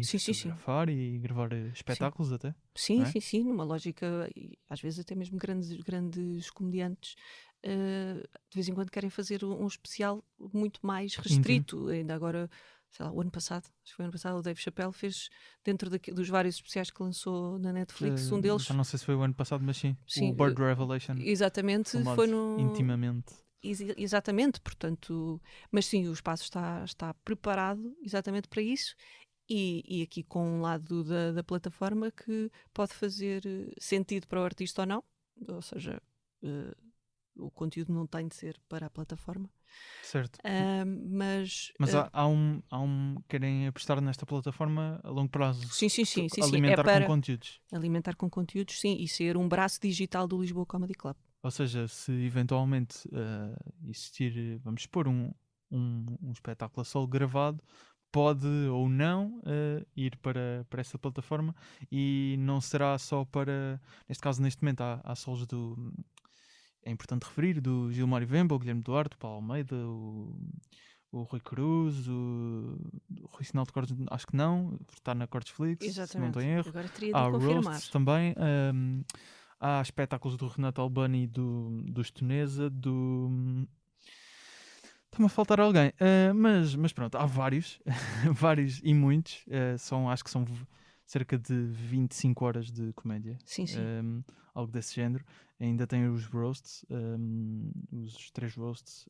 Sim. fotografar e gravar espetáculos até. Sim, não é? sim, numa lógica, e às vezes até mesmo grandes comediantes de vez em quando querem fazer um especial muito mais restrito. Ainda agora, sei lá, acho que foi o ano passado, o Dave Chappelle fez dentro dos vários especiais que lançou na Netflix, um deles. Já não sei se foi o ano passado, mas sim. Sim, O Bird Revelation. Exatamente, filmado foi no... intimamente. Exatamente, portanto, mas sim, o espaço está preparado exatamente para isso. E aqui com um lado da plataforma que pode fazer sentido para o artista ou não, ou seja, o conteúdo não tem de ser para a plataforma. Certo. Mas querem apostar nesta plataforma a longo prazo. Sim. Alimentar É para com conteúdos. alimentar com conteúdos, sim, e ser um braço digital do Lisboa Comedy Club. Ou seja, se eventualmente existir, vamos supor, um espetáculo a solo gravado, pode ou não ir para essa plataforma e não será só para, neste caso, neste momento há solos é importante referir, do Gilmário Vemba, o Guilherme Duarte, o Paulo Almeida, o Rui Cruz, o Rui Sinal de Cortes, acho que não, porque está na Cortesflix, se não estou em erro. Agora teria de Há confirmar. roasts também, há espetáculos do Renato Albani e do Estonesa, está-me a faltar alguém, mas pronto, há vários, vários e muitos, acho que são cerca de 25 horas de comédia. Sim. Algo desse género. Ainda tem os roasts, os 3 roasts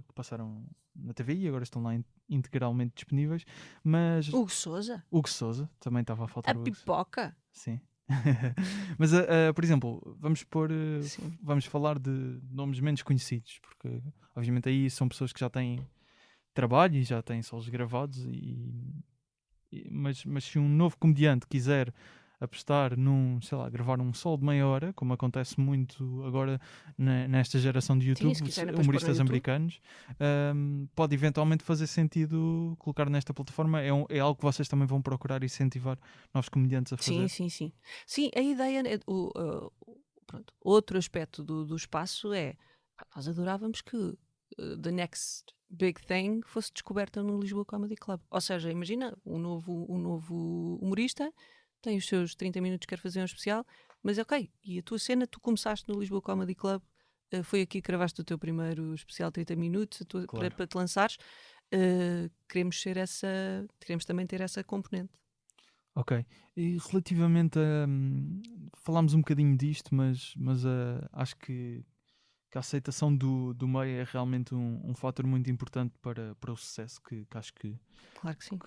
que passaram na TV e agora estão lá integralmente disponíveis. Mas Hugo Sousa? Hugo Sousa, também estava a faltar A o Hugo. pipoca? Sim. Mas, por exemplo, Sim. vamos falar de nomes menos conhecidos, porque obviamente aí são pessoas que já têm trabalho e já têm solos gravados, mas se um novo comediante quiser apostar sei lá, gravar um solo de meia hora, como acontece muito agora nesta geração de Sim, YouTube, se quiserem depois pôr no humoristas YouTube. americanos, pode eventualmente fazer sentido colocar nesta plataforma. É algo que vocês também vão procurar incentivar novos comediantes a fazer. Sim. Sim, a ideia, pronto, outro aspecto do espaço é, nós adorávamos que the next big thing fosse descoberta no Lisboa Comedy Club. Ou seja, imagina, um novo humorista tem os seus 30 minutos, quer fazer um especial, mas ok, e a tua cena, tu começaste no Lisboa Comedy Club, foi aqui que gravaste o teu primeiro especial 30 minutos, Claro. para te lançares. Queremos também ter essa componente. Ok. E relativamente a. Falámos um bocadinho disto, mas acho que a aceitação do meio é realmente um fator muito importante para o sucesso que acho que Claro que sim.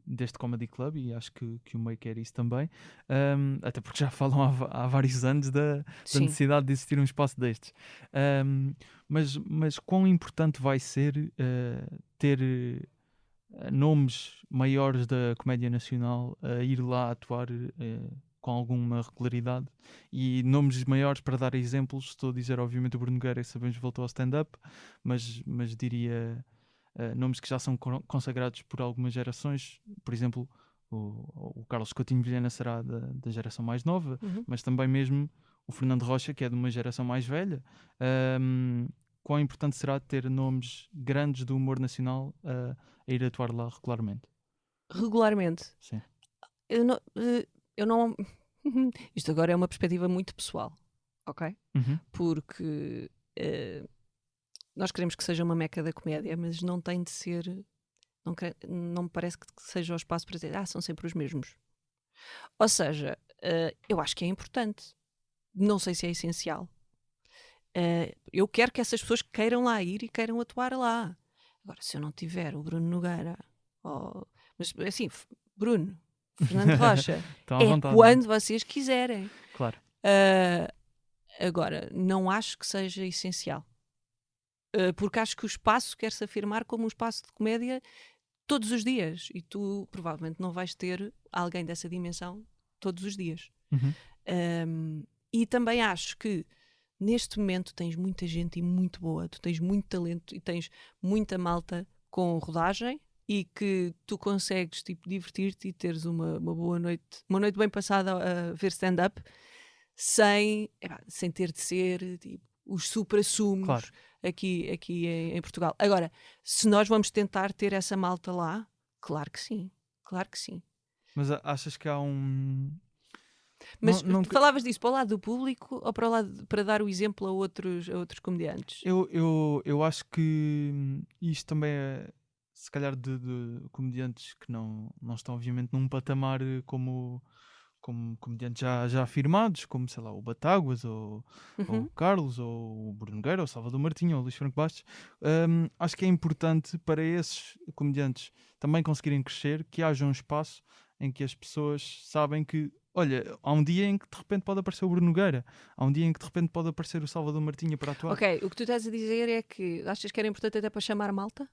deste Comedy Club, e acho que o meio quer isso também. Até porque já falam há vários anos da Sim. necessidade de existir um espaço destes. Mas quão importante vai ser ter nomes maiores da comédia nacional a ir lá atuar com alguma regularidade, e nomes maiores, para dar exemplos, estou a dizer obviamente o Bruno Nogueira, que sabemos voltou ao stand-up, mas diria nomes que já são consagrados por algumas gerações. Por exemplo, o Carlos Coutinho Vilhena será da geração mais nova, mas também mesmo o Fernando Rocha, que é de uma geração mais velha. Quão importante será ter nomes grandes do humor nacional a ir atuar lá regularmente? Regularmente. Sim. Eu não. Isto agora é uma perspectiva muito pessoal, ok? Uhum. Porque nós queremos que seja uma meca da comédia, mas não tem de ser. Não me parece que seja o espaço para dizer, são sempre os mesmos. Ou seja, eu acho que é importante. Não sei se é essencial. Eu quero que essas pessoas queiram lá ir e queiram atuar lá. Agora, se eu não tiver o Bruno Nogueira, mas assim, Bruno, Fernando Rocha, Estão à é vontade, quando vocês quiserem. claro. Agora, não acho que seja essencial. Porque acho que o espaço quer se afirmar como um espaço de comédia todos os dias. E tu provavelmente não vais ter alguém dessa dimensão todos os dias. Uhum. E também acho que neste momento tens muita gente e muito boa, tu tens muito talento e tens muita malta com rodagem, e que tu consegues tipo, divertir-te e teres uma boa noite, uma noite bem passada a ver stand-up, sem ter de ser tipo, os supra-sumos, Claro. aqui em Portugal. Agora, se nós vamos tentar ter essa malta lá, claro que sim. Mas achas que há um... Mas Não- tu falavas disso para o lado do público ou para o lado, para dar o exemplo a outros comediantes? Eu acho que isto também é, se calhar, de comediantes que não estão, obviamente, num patamar como comediantes já afirmados, como, sei lá, o Batáguas, ou o Carlos, ou o Bruno Nogueira, ou o Salvador Martinho, ou o Luís Franco Bastos. Acho que é importante para esses comediantes também conseguirem crescer, que haja um espaço em que as pessoas sabem que, olha, há um dia em que de repente pode aparecer o Bruno Nogueira, há um dia em que de repente pode aparecer o Salvador Martinho para atuar. Ok, o que tu estás a dizer é que achas que era importante até para chamar malta?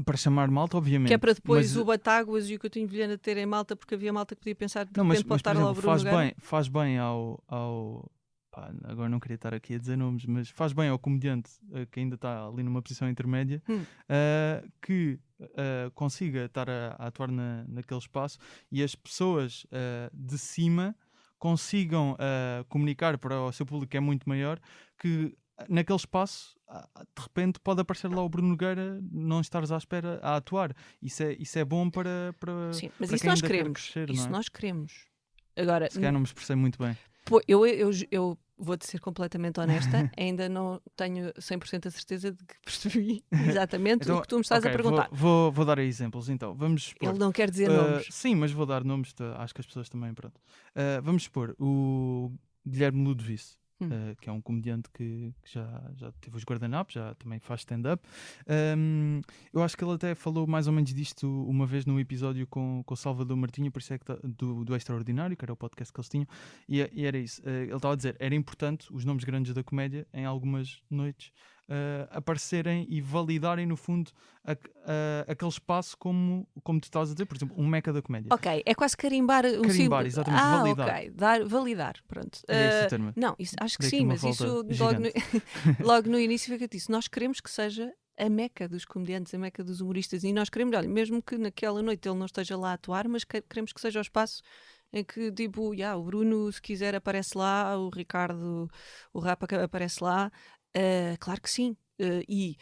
Para chamar malta, obviamente. Que é para depois mas, o Batáguas e o Coutinho Vilhena terem malta, porque havia malta que podia pensar de não, repente pode por estar lá o exemplo, Bruno Nogueira. faz bem ao pá, agora não queria estar aqui a dizer nomes, mas faz bem ao comediante que ainda está ali numa posição intermédia, que consiga estar a atuar naquele espaço, e as pessoas de cima consigam comunicar para o seu público, que é muito maior, que naquele espaço de repente pode aparecer lá o Bruno Nogueira, não estares à espera a atuar. Isso é bom para Sim, mas para isso quem nós ainda quer queremos. crescer, Isso não é? nós queremos. Agora, Se calhar não me expressei muito bem. eu vou-te ser completamente honesta, ainda não tenho 100% a certeza de que percebi exatamente Então, o que tu me estás a perguntar. Vou dar exemplos, então. Vamos supor, Ele não quer dizer nomes. sim, mas vou dar nomes, acho que as pessoas também, pronto. Vamos supor, o Guilherme Ludovice. que é um comediante que já teve os guardanapos, já também faz stand-up. Eu acho que ele até falou mais ou menos disto uma vez num episódio com o Salvador Martinho, por isso é que do Extraordinário, que era o podcast que eles tinham, e era isso. Ele estava a dizer, era importante os nomes grandes da comédia em algumas noites aparecerem e validarem no fundo aquele espaço como tu estavas a dizer, por exemplo, um meca da comédia. Ok, é quase carimbar Carimbar, exatamente, validar. Ok, validar, pronto. É esse o termo. Não, acho que Dei aqui sim, uma mas volta isso gigante. logo no início fica disso. Nós queremos que seja a meca dos comediantes, a meca dos humoristas, e nós queremos, olha, mesmo que naquela noite ele não esteja lá a atuar, mas queremos que seja o espaço em que, tipo, o Bruno, se quiser, aparece lá, o Ricardo, o Rapa aparece lá. Claro que sim. E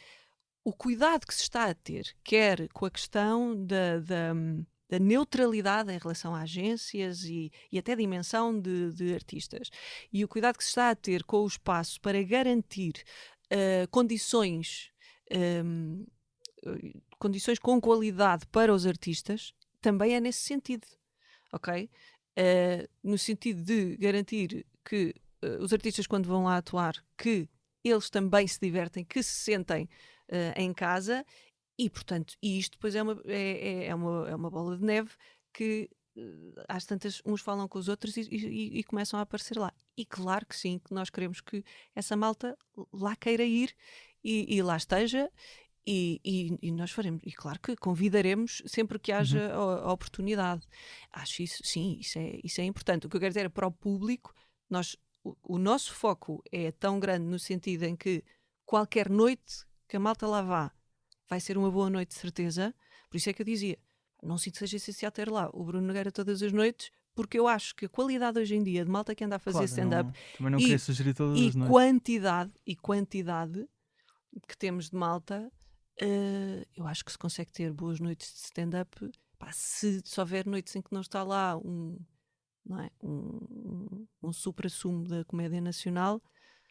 o cuidado que se está a ter, quer com a questão da neutralidade em relação a agências e até dimensão de artistas, e o cuidado que se está a ter com o espaço para garantir condições com qualidade para os artistas, também é nesse sentido, ok? No sentido de garantir que os artistas, quando vão lá atuar, que eles também se divertem, que se sentem em casa, e portanto isto depois é uma bola de neve que às tantas uns falam com os outros e começam a aparecer lá. E claro que sim, que nós queremos que essa malta lá queira ir e lá esteja, e nós faremos, e claro que convidaremos sempre que haja a oportunidade. Acho isso, sim, isso é importante. O que eu quero dizer é, para o público, o nosso foco é tão grande no sentido em que qualquer noite que a malta lá vá vai ser uma boa noite de certeza. Por isso é que eu dizia, não sinto que seja essencial ter lá o Bruno Nogueira todas as noites, porque eu acho que a qualidade hoje em dia de malta que anda a fazer stand-up também não queria sugerir todas as noites. quantidade que temos de malta, eu acho que se consegue ter boas noites de stand-up. Se houver noites em que não está lá não é? um supra-sumo da comédia nacional,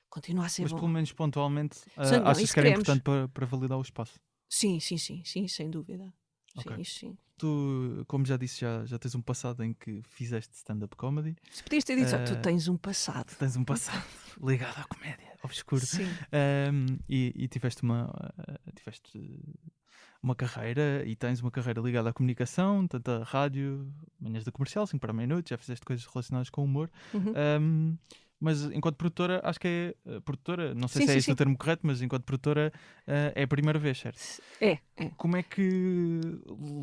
continua a ser mas bom. pelo menos pontualmente Não, achas isso que era queremos. importante para validar o espaço? Sim, sem dúvida. Ok. Sim, isso sim. Tu, como já disse, já tens um passado em que fizeste stand-up comedy. Se podias ter dito, tu tens um passado. Tens um passado ligado à comédia, obscuro. Sim. E tiveste uma carreira, e tens uma carreira ligada à comunicação, tanto a rádio, manhãs da comercial, 5 para a meia-noite, já fizeste coisas relacionadas com o humor. Mas enquanto produtora, acho que é produtora, não sei se é esse o termo correto, mas enquanto produtora é a primeira vez, certo? É. Como é que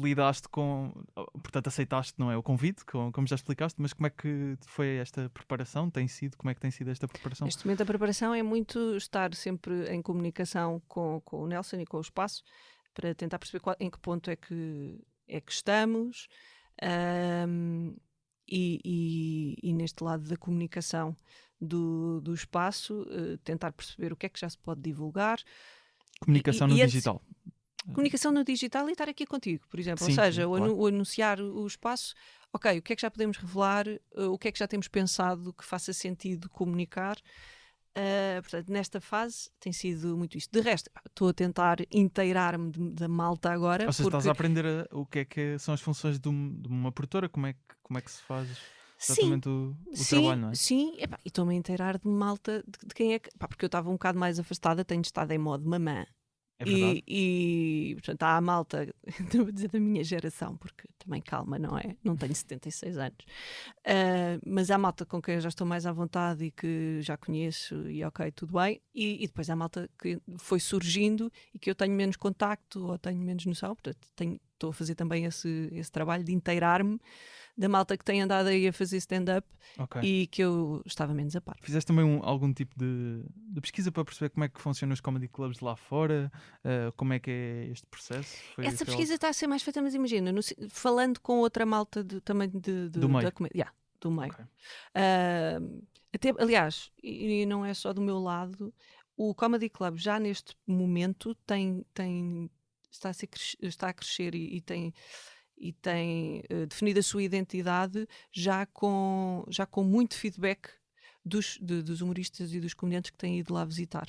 lidaste portanto aceitaste, não é, o convite, como já explicaste, mas como é que foi esta preparação? Como é que tem sido esta preparação? Neste momento a preparação é muito estar sempre em comunicação com o Nelson e com o espaço, para tentar perceber em que ponto é que estamos, e neste lado da comunicação do espaço, tentar perceber o que é que já se pode divulgar. Comunicação no digital. Comunicação no digital e estar aqui contigo, por exemplo. Sim, ou seja, claro. o anunciar o espaço, ok, o que é que já podemos revelar, o que é que já temos pensado que faça sentido comunicar. Portanto, nesta fase tem sido muito isto. De resto, estou a tentar inteirar-me da malta agora. Ou seja, estás a aprender o que é que são as funções de uma produtora, como é que se faz exatamente o trabalho, não é? Sim, e estou-me a inteirar de malta de quem é que... porque eu estava um bocado mais afastada, tenho estado em modo mamã. É verdade. E portanto, há a malta, estou a dizer da minha geração, porque também calma, não é? Não tenho 76 anos. Mas há a malta com quem eu já estou mais à vontade e que já conheço e ok, tudo bem. E depois há a malta que foi surgindo e que eu tenho menos contacto ou tenho menos noção. Portanto, estou a fazer também esse trabalho de inteirar-me da malta que tem andado aí a fazer stand-up, e que eu estava menos a par. Fizeste também algum tipo de pesquisa para perceber como é que funcionam os comedy clubs lá fora? Como é que é este processo? Essa pesquisa está a ser mais feita, mas imagina, falando com outra malta também do meio. Da comédia. Do meio. Okay. Até, aliás, e não é só do meu lado, o Comedy Club já neste momento está a crescer e tem definido a sua identidade já com muito feedback dos humoristas e dos comediantes que têm ido lá visitar.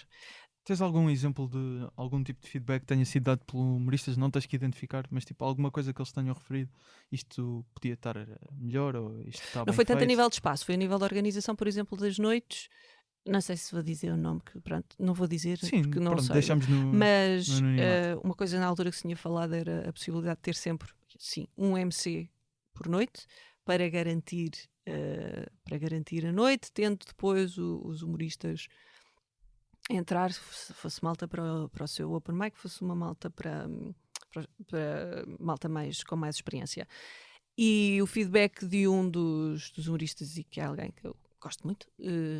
Tens algum exemplo de algum tipo de feedback que tenha sido dado por humoristas? Não tens que identificar, mas tipo alguma coisa que eles tenham referido, isto podia estar melhor ou isto está bem Não foi tanto a feito? nível de espaço, foi a nível da organização, por exemplo, das noites. Não sei se vou dizer o nome, que pronto, não vou dizer Sim, porque não pronto, sei. deixamos no Mas anonimato. uma coisa na altura que se tinha falado era a possibilidade de ter sempre, sim, um MC por noite para garantir a noite, tendo depois os humoristas entrar, se fosse malta para o seu open mic, fosse uma malta para malta com mais experiência. E o feedback de um dos humoristas, e que é alguém que eu gosto muito,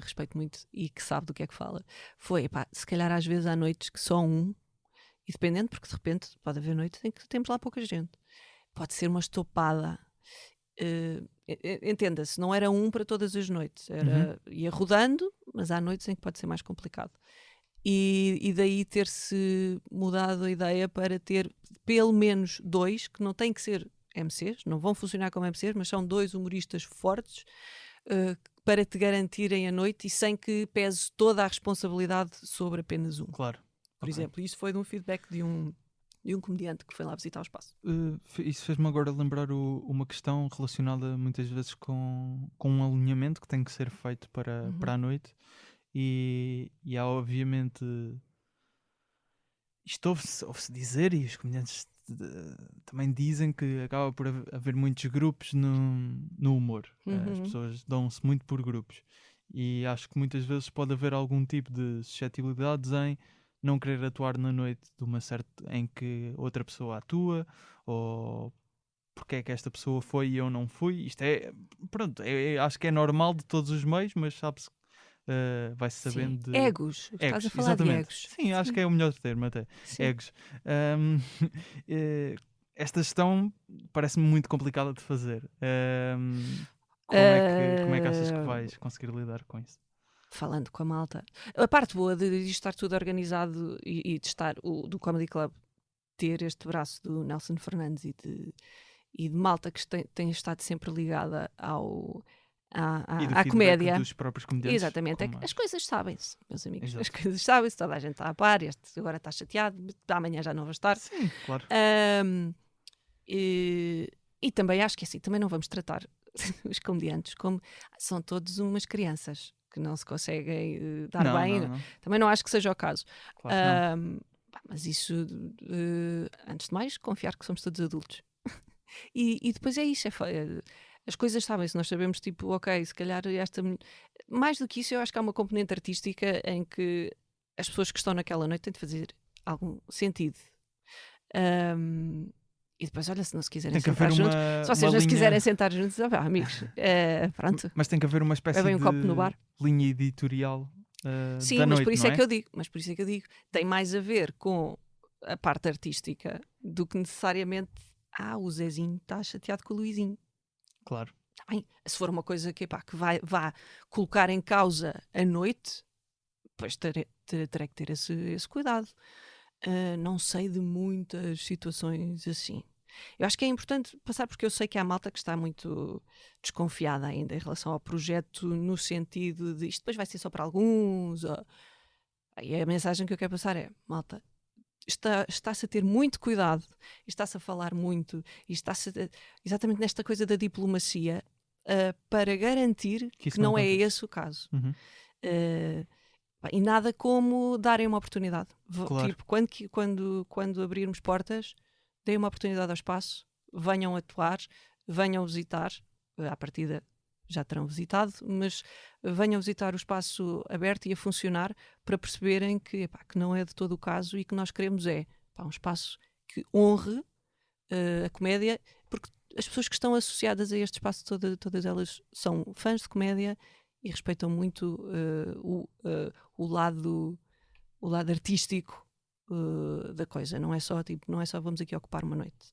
respeito muito e que sabe do que é que fala, foi, pá, se calhar às vezes há noites que só um, e dependendo, porque de repente pode haver noites em que temos lá pouca gente, pode ser uma estopada. Entenda-se, não era um para todas as noites, ia rodando, mas há noites em que pode ser mais complicado. E daí ter-se mudado a ideia para ter pelo menos 2, que não têm que ser MCs, não vão funcionar como MCs, mas são 2 humoristas fortes para te garantirem a noite e sem que pese toda a responsabilidade sobre apenas um. Claro. Por exemplo, isso foi de um feedback de um comediante que foi lá visitar o espaço. Isso fez-me agora lembrar uma questão relacionada muitas vezes com um alinhamento que tem que ser feito para a noite. E há obviamente isto ouve-se dizer, e os comediantes também dizem que acaba por haver muitos grupos no humor. As pessoas dão-se muito por grupos e acho que muitas vezes pode haver algum tipo de suscetibilidades em não querer atuar na noite de uma certa em que outra pessoa atua, ou porque é que esta pessoa foi e eu não fui. Isto é, pronto, acho que é normal de todos os meios, mas sabe-se, vai-se sabendo Sim. de Egos. Estás a falar exatamente. de egos. Sim, acho que é o melhor termo até. Sim. Egos. Esta gestão parece-me muito complicada de fazer. Como é que achas que vais conseguir lidar com isso? Falando com a malta. A parte boa de estar tudo organizado e de estar do Comedy Club, ter este braço do Nelson Fernandes e de malta que tem estado sempre ligada à comédia. Dos próprios comediantes. Exatamente, as coisas sabem-se, meus amigos. Exato. As coisas sabem-se, toda a gente está a par, agora está chateado, amanhã já não vai estar. Sim, claro. E também acho que assim, também não vamos tratar os comediantes como são todos umas crianças que não se conseguem dar bem. Não. Também não acho que seja o caso. Claro Mas isso, antes de mais, confiar que somos todos adultos. e depois é isso, as coisas sabem-se, nós sabemos, tipo, ok, se calhar mais do que isso, eu acho que há uma componente artística em que as pessoas que estão naquela noite têm de fazer algum sentido. E depois, olha, se não se quiserem sentar juntos, se vocês não se quiserem sentar juntos, amigos, pronto. Mas tem que haver uma espécie um copo no bar. Linha editorial. Sim, da mas noite, por isso não é que eu digo, tem mais a ver com a parte artística do que necessariamente o Zezinho está chateado com o Luizinho. Claro. Tá bem, se for uma coisa que vá colocar em causa a noite, depois terei que ter esse cuidado. Não sei de muitas situações assim. Eu acho que é importante passar, porque eu sei que há malta que está muito desconfiada ainda em relação ao projeto, no sentido de isto depois vai ser só para alguns. E a mensagem que eu quero passar é: malta, está-se a ter muito cuidado, está-se a falar muito, e está-se exatamente nesta coisa da diplomacia para garantir que não é esse o caso. E nada como darem uma oportunidade. Claro. Tipo, quando abrirmos portas, deem uma oportunidade ao espaço, venham atuar, venham visitar, à partida já terão visitado, mas venham visitar o espaço aberto e a funcionar para perceberem que não é de todo o caso e que nós queremos um espaço que honre a comédia, porque as pessoas que estão associadas a este espaço, todas elas são fãs de comédia e respeitam muito o lado artístico da coisa. Não é só vamos aqui ocupar uma noite.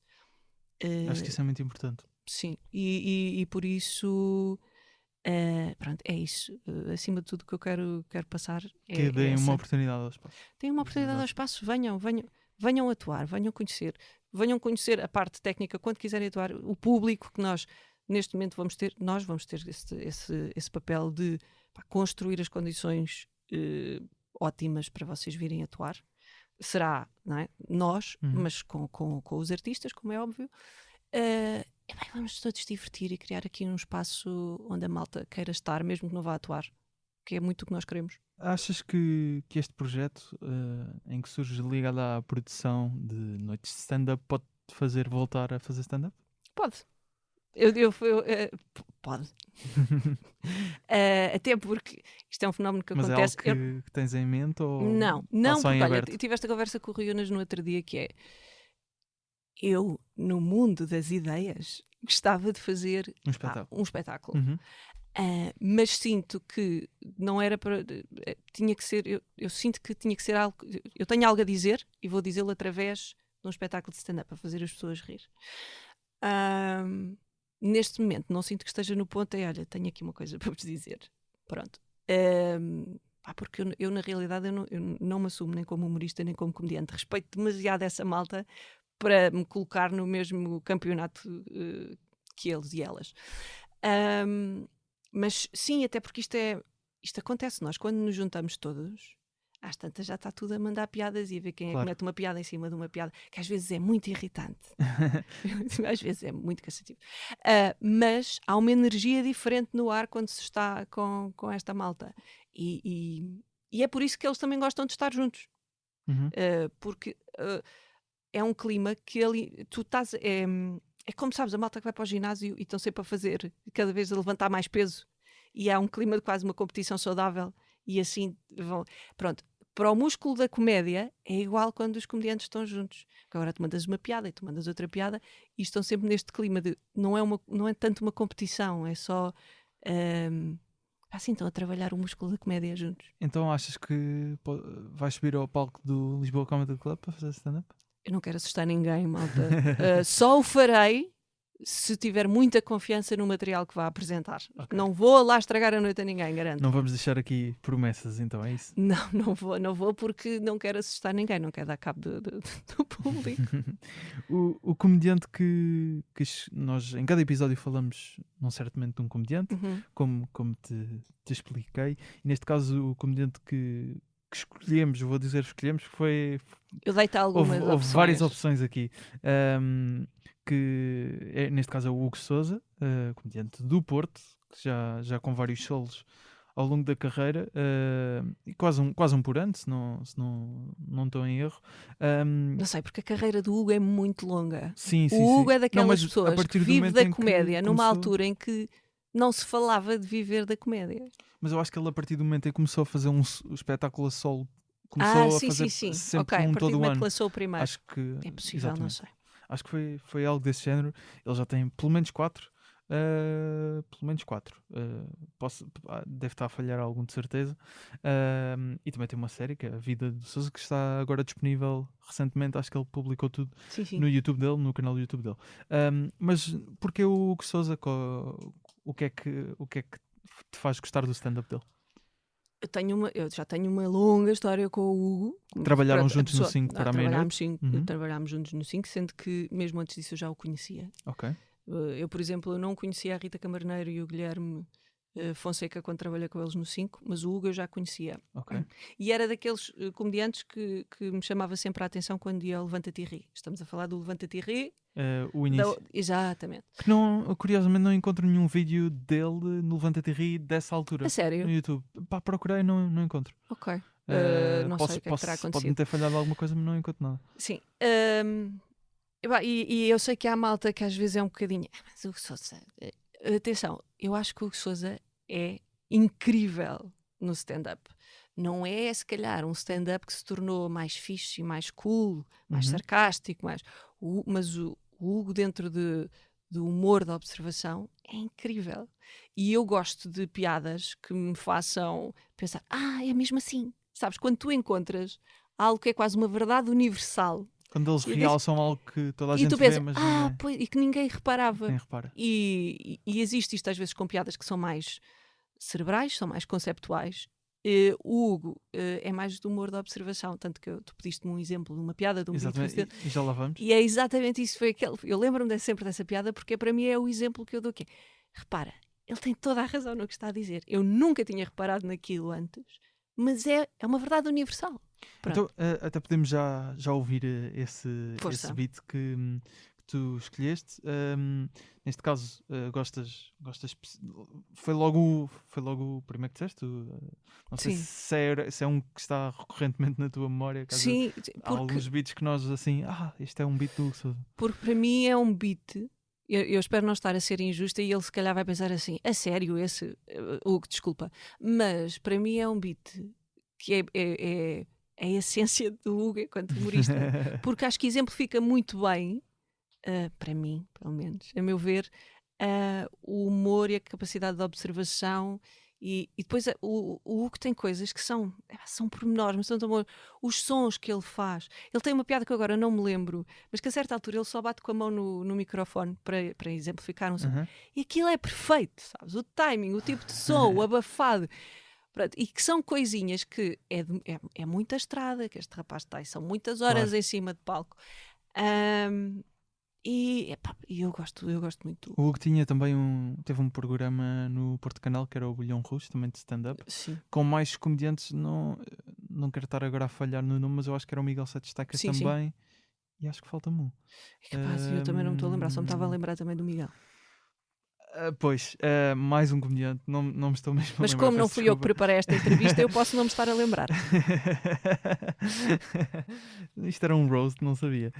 Acho que isso é muito importante. Sim, e por isso pronto, é isso. Acima de tudo, o que eu quero passar que deem uma oportunidade ao espaço. Deem uma oportunidade ao espaço, venham atuar, venham conhecer a parte técnica quando quiserem atuar, o público que nós neste momento vamos ter esse papel de construir as condições ótimas para vocês virem atuar. Será, não é? Nós, mas com os artistas, como é óbvio. Vamos todos divertir e criar aqui um espaço onde a malta queira estar, mesmo que não vá atuar, que é muito o que nós queremos. Achas que este projeto, em que surge ligado à produção de noites de stand-up, pode fazer voltar a fazer stand-up? Pode. Pode. Até porque isto é um fenómeno que Mas acontece. é algo que tens em mente ou Não, está só porque em olha, aberto? eu tive esta conversa com o Rui Unas no outro dia, que é: eu, no mundo das ideias, gostava de fazer Um espetáculo. um espetáculo. Uhum. Mas sinto que não era para. Tinha que ser. Eu sinto que tinha que ser algo. Eu tenho algo a dizer e vou dizê-lo através de um espetáculo de stand-up, a fazer as pessoas rir. Neste momento, não sinto que esteja no ponto. Olha, tenho aqui uma coisa para vos dizer. Pronto. Porque eu na realidade, eu não me assumo nem como humorista nem como comediante. Respeito demasiado essa malta para me colocar no mesmo campeonato que eles e elas. Mas sim, até porque isto acontece. Nós, quando nos juntamos todos, às tantas já está tudo a mandar piadas e a ver quem é que mete uma piada em cima de uma piada, que às vezes é muito irritante. Às vezes é muito cansativo. Mas há uma energia diferente no ar quando se está com esta malta. E é por isso que eles também gostam de estar juntos. Uhum. Porque é um clima que tu estás... É como, sabes, a malta que vai para o ginásio e estão sempre a fazer, cada vez a levantar mais peso, e há um clima de quase uma competição saudável, e assim vão. Pronto, para o músculo da comédia é igual quando os comediantes estão juntos. Porque agora tu mandas uma piada e tu mandas outra piada, e estão sempre neste clima de. Não é tanto uma competição, é só. Assim, estão a trabalhar o músculo da comédia juntos. Então achas que vais subir ao palco do Lisboa Comedy Club para fazer stand-up? Eu não quero assustar ninguém, malta. Só o farei se tiver muita confiança no material que vá apresentar. Okay. Não vou lá estragar a noite a ninguém, garanto. Não vamos deixar aqui promessas, então, é isso? Não vou porque não quero assustar ninguém, não quero dar cabo do público. O comediante que nós em cada episódio falamos num certo momento de um comediante, como te expliquei, e neste caso o comediante que escolhemos, vou dizer escolhemos, porque foi... Eu dei-te algumas houve várias opções aqui. Que neste caso é o Hugo Souza, comediante do Porto, que já com vários solos ao longo da carreira, e quase um por ano, se não estou em erro. Não sei, porque a carreira do Hugo é muito longa. Sim, o Hugo é daquelas não, pessoas que vive da comédia numa altura em que não se falava de viver da comédia. Mas eu acho que ele, a partir do momento em que começou a fazer um espetáculo a solo, começou a fazer sempre okay, todo o ano. Lançou o primeiro. Acho que é possível, exatamente. Não sei. Acho que foi algo desse género. Ele já tem pelo menos 4. Deve estar a falhar algum, de certeza. E também tem uma série que é A Vida do Sousa, que está agora disponível recentemente. Acho que ele publicou tudo no YouTube dele, no canal do YouTube dele. Mas porquê o Hugo Sousa? O que é que te faz gostar do stand-up dele? Eu já tenho uma longa história com o Hugo. Trabalharam juntos no 5 para a meia-noite? Trabalhámos juntos no 5, sendo que mesmo antes disso eu já o conhecia. Ok. Eu, por exemplo, eu não conhecia a Rita Camarneiro e o Guilherme Fonseca quando trabalhei com eles no 5, mas o Hugo eu já conhecia. Okay. E era daqueles comediantes que me chamava sempre a atenção quando ia ao Levanta-te e Ri. Estamos a falar do Levanta-te e Ri. O início. Exatamente. Que curiosamente não encontro nenhum vídeo dele no Levanta-te e Ri dessa altura. A sério? No YouTube. Procurei e não encontro. Ok. Não sei o que é que terá acontecido. Pode-me ter falhado alguma coisa, mas não encontro nada. Sim. E eu sei que há malta que às vezes é um bocadinho... Mas o Hugo Sousa... Atenção, eu acho que o Hugo Sousa é incrível no stand-up. Não é, se calhar, um stand-up que se tornou mais fixe, mais cool, mais sarcástico, mas o Hugo, dentro do humor da observação, é incrível. E eu gosto de piadas que me façam pensar, é mesmo assim. Sabes, quando tu encontras algo que é quase uma verdade universal. Quando eles realçam algo que toda a gente vê, mas e que ninguém reparava. Nem repara. E existe isto às vezes com piadas que são mais cerebrais, são mais conceptuais. O Hugo é mais do humor da observação, tanto que tu pediste-me um exemplo de uma piada de um vídeo. E já lá vamos. E é exatamente isso. Eu lembro-me sempre dessa piada porque para mim é o exemplo que eu dou. Repara, ele tem toda a razão no que está a dizer. Eu nunca tinha reparado naquilo antes, mas é uma verdade universal. Pronto. Então, até podemos já ouvir esse beat que tu escolheste. Neste caso, gostas. Foi logo o primeiro que disseste? Não sei Sim. se é um que está recorrentemente na tua memória. Caso Sim, há alguns beats que nós assim. Este é um beat do Hugo Sousa. porque para mim é um beat. Eu espero não estar a ser injusta e ele se calhar vai pensar assim: a sério, esse. Hugo, desculpa. Mas para mim é um beat que é a essência do Hugo enquanto humorista. Porque acho que exemplifica muito bem, para mim, pelo menos, a meu ver, o humor e a capacidade de observação. E depois o Hugo tem coisas que são pormenores, mas são tão bons. Os sons que ele faz. Ele tem uma piada que eu agora não me lembro, mas que a certa altura ele só bate com a mão no microfone para exemplificar um som. E aquilo é perfeito, sabes? O timing, o tipo de som, o abafado. Pronto, e que são coisinhas que é muita estrada que este rapaz tem, são muitas horas em cima de palco. E eu gosto muito. O Hugo tinha também teve um programa no Porto Canal que era o Bolhão Russo, também de stand-up. Sim. Com mais comediantes, não quero estar agora a falhar no nome, mas eu acho que era o Miguel Sete Estacas também. E acho que falta-me um. É capaz, eu também não me estou a lembrar, só me estava a lembrar também do Miguel. Mais um comediante, não me estou mesmo a lembrar. Mas como não fui eu que preparei esta entrevista, eu posso não me estar a lembrar. Isto era um roast, não sabia.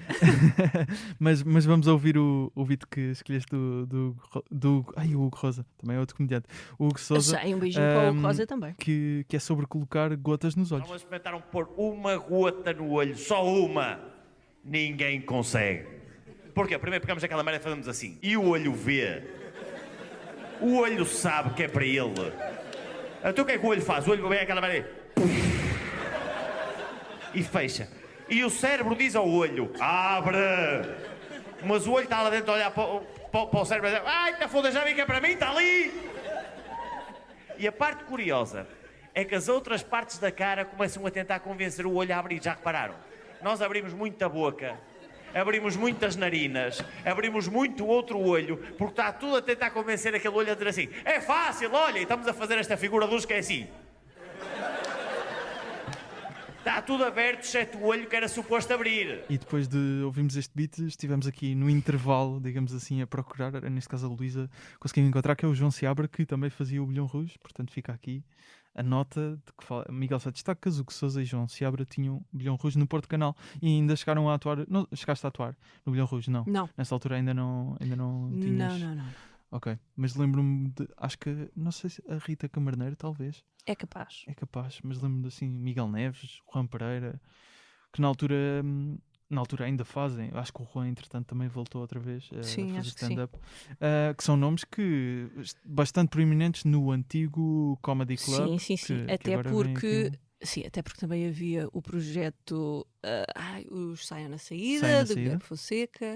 mas vamos ouvir o beat que escolheste do Hugo Rosa, também é outro comediante. O Hugo Sousa. Um beijinho para o Hugo Rosa também. Que é sobre colocar gotas nos olhos. Vamos experimentar pôr uma gota no olho, só uma. Ninguém consegue. Porquê? Primeiro pegamos aquela merda e fazemos assim. E o olho vê. O olho sabe que é para ele. Então o que é que o olho faz? O olho vem aquela merda e fecha. E o cérebro diz ao olho: abre! Mas o olho está lá dentro a olhar para o cérebro e diz: ai, tá foda, já vi que é para mim, está ali! E a parte curiosa é que as outras partes da cara começam a tentar convencer o olho a abrir. Já repararam? Nós abrimos muito a boca, abrimos muitas narinas, abrimos muito o outro olho, porque está tudo a tentar convencer aquele olho a dizer assim: é fácil, olha, e estamos a fazer esta figura de luz que é assim. Está tudo aberto, exceto o olho que era suposto abrir. E depois de ouvirmos este beat, estivemos aqui no intervalo, digamos assim, a procurar, neste caso a Luísa conseguiu encontrar, que é o João Seabra, que também fazia o Bolhão Rouge, portanto fica aqui a nota de que Miguel Sete Estacas, Hugo Sousa e João Seabra tinham Bolhão Rouge no Porto Canal e ainda chegaram a atuar. Não, chegaste a atuar no Bolhão Rouge? Não. Nessa altura ainda não tinhas. Não. Ok, mas lembro-me de, acho que, não sei se a Rita Camarneiro, talvez. É capaz, mas lembro-me de assim, Miguel Neves, Juan Pereira, que na altura ainda fazem. Acho que o Juan, entretanto, também voltou outra vez a fazer stand-up. Que são nomes que bastante proeminentes no antigo Comedy Club. Sim. Até porque também havia o projeto os Saiam na Saída, do Guilherme Fonseca,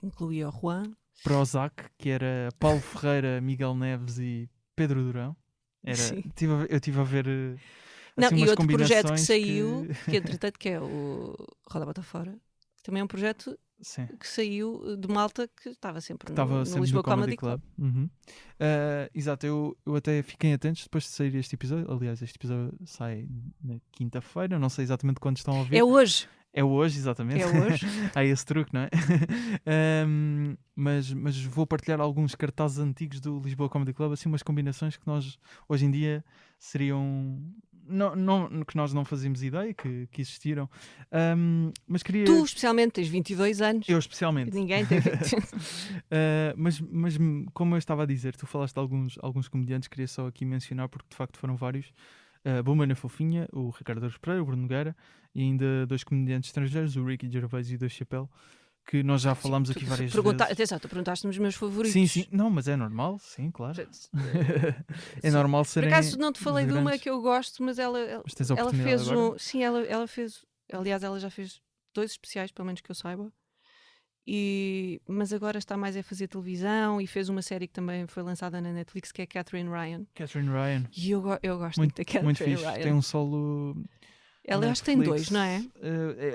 incluía o Juan. Prozac, que era Paulo Ferreira, Miguel Neves e Pedro Durão. Eu estive a ver assim, e umas outro projeto que combinações saiu, que entretanto, que é o Roda Bota Fora, que também é um projeto que saiu de malta que estava sempre no Lisboa Comedy Club. Exato, eu até fiquei atento depois de sair este episódio. Aliás, este episódio sai na quinta-feira, não sei exatamente quando estão a ouvir. É hoje, exatamente. É hoje. Há esse truque, não é? Mas vou partilhar alguns cartazes antigos do Lisboa Comedy Club, assim umas combinações que nós hoje em dia seriam... que nós não fazíamos ideia que existiram. Mas queria... Tu especialmente tens 22 anos. Eu especialmente. Ninguém tem 22. mas como eu estava a dizer, tu falaste de alguns comediantes, queria só aqui mencionar, porque de facto foram vários. Bomana Fofinha, o Ricardo Aruz Pereira, o Bruno Nogueira e ainda 2 comediantes estrangeiros, o Ricky Gervais e o Dave Chappelle, que nós já falámos aqui várias vezes. Atenção, tu perguntaste-me os meus favoritos. Sim, não, mas é normal, sim, claro. É normal serem. Por acaso não te falei de uma que eu gosto, mas ela fez agora? Sim, ela fez. Aliás, ela já fez 2 especiais, pelo menos que eu saiba. Mas agora está mais a fazer televisão e fez uma série que também foi lançada na Netflix, que é Catherine Ryan. E eu gosto muito da Catherine muito fixe. Ryan. Tem um solo. Ela acho que tem 2, não é?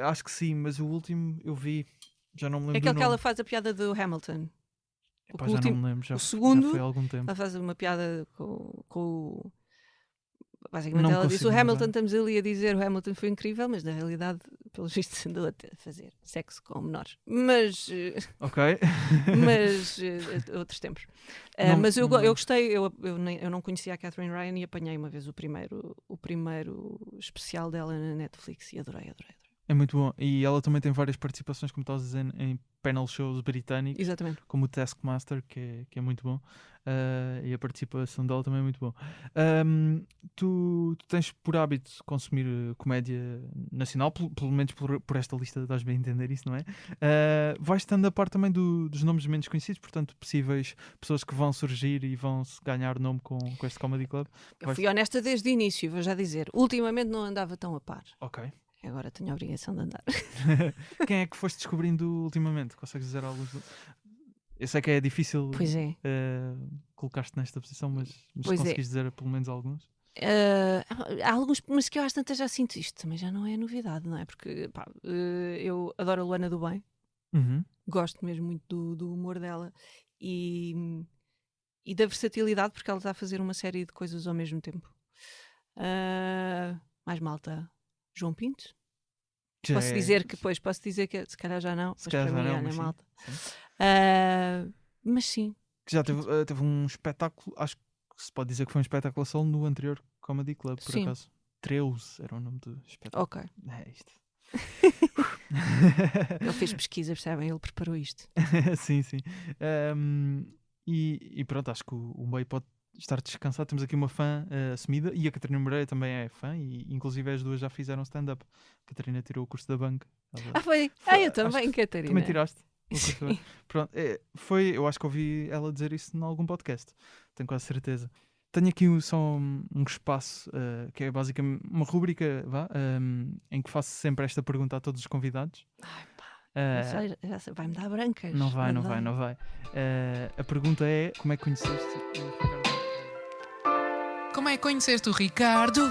Acho que sim, mas o último eu vi. Já não me lembro. É aquele que ela faz a piada do Hamilton. Já não me lembro. O segundo, já foi há algum tempo. ela faz uma piada com basicamente Não ela disse o consigo Hamilton, lembrar. estamos ali a dizer o Hamilton foi incrível, mas na realidade, pelos vistos, andou a fazer sexo com menores. Mas Ok. outros tempos. Não- Mas eu não- gostei, eu não conhecia a Catherine Ryan e apanhei uma vez o primeiro especial dela na Netflix e adorei. É muito bom. E ela também tem várias participações, como estás a dizer, em panel shows britânicos, Exatamente. como o Taskmaster, que é muito bom. E a participação dela também é muito bom. Tu tens por hábito consumir comédia nacional, pelo menos por esta lista estás bem a entender isso, não é? Vais estando a par também dos nomes menos conhecidos, portanto, possíveis pessoas que vão surgir e vão se ganhar nome com este Comedy Club. Eu fui honesta desde o início, vou já dizer. Ultimamente não andava tão a par. Ok. Agora tenho a obrigação de andar. Quem é que foste descobrindo ultimamente? Consegues dizer alguns? Eu sei que é difícil Pois é. colocar-te nesta posição, mas Pois é. consegues dizer pelo menos alguns? Há alguns, mas que eu às tantas já sinto isto, também já não é novidade, não é? Porque pá, eu adoro a Luana do Bem, Uhum. gosto mesmo muito do humor dela e da versatilidade, porque ela está a fazer uma série de coisas ao mesmo tempo. Mais malta, João Pinto. Já Posso é- dizer que se calhar já não, Se mas calhar para já mim, não, olha, mas sim, malta. sim. Mas sim, Que já teve um espetáculo, acho que se pode dizer que foi um espetáculo a solo no anterior Comedy Club, por Sim. acaso. Treus era o nome do espetáculo. ok. É isto. Ele fez pesquisa, percebem? Ele preparou isto. Sim. E pronto, acho que o meio pode estar descansado. Temos aqui uma fã assumida e a Catarina Moreira também é fã e inclusive as duas já fizeram stand-up. A Catarina tirou o curso da banca. Foi. Foi- Eu acho que também, Catarina. Também tiraste? o curso da Sim. banca? Pronto, eu acho que ouvi ela dizer isso em algum podcast. Tenho quase certeza. Tenho aqui só um espaço que é basicamente uma rúbrica em que faço sempre esta pergunta a todos os convidados. Ai, pá, Eh, já sei, vai-me dar brancas. não vai. dá. A pergunta é: como é que conheceste o Ricardo? Como é que conheceste o Ricardo?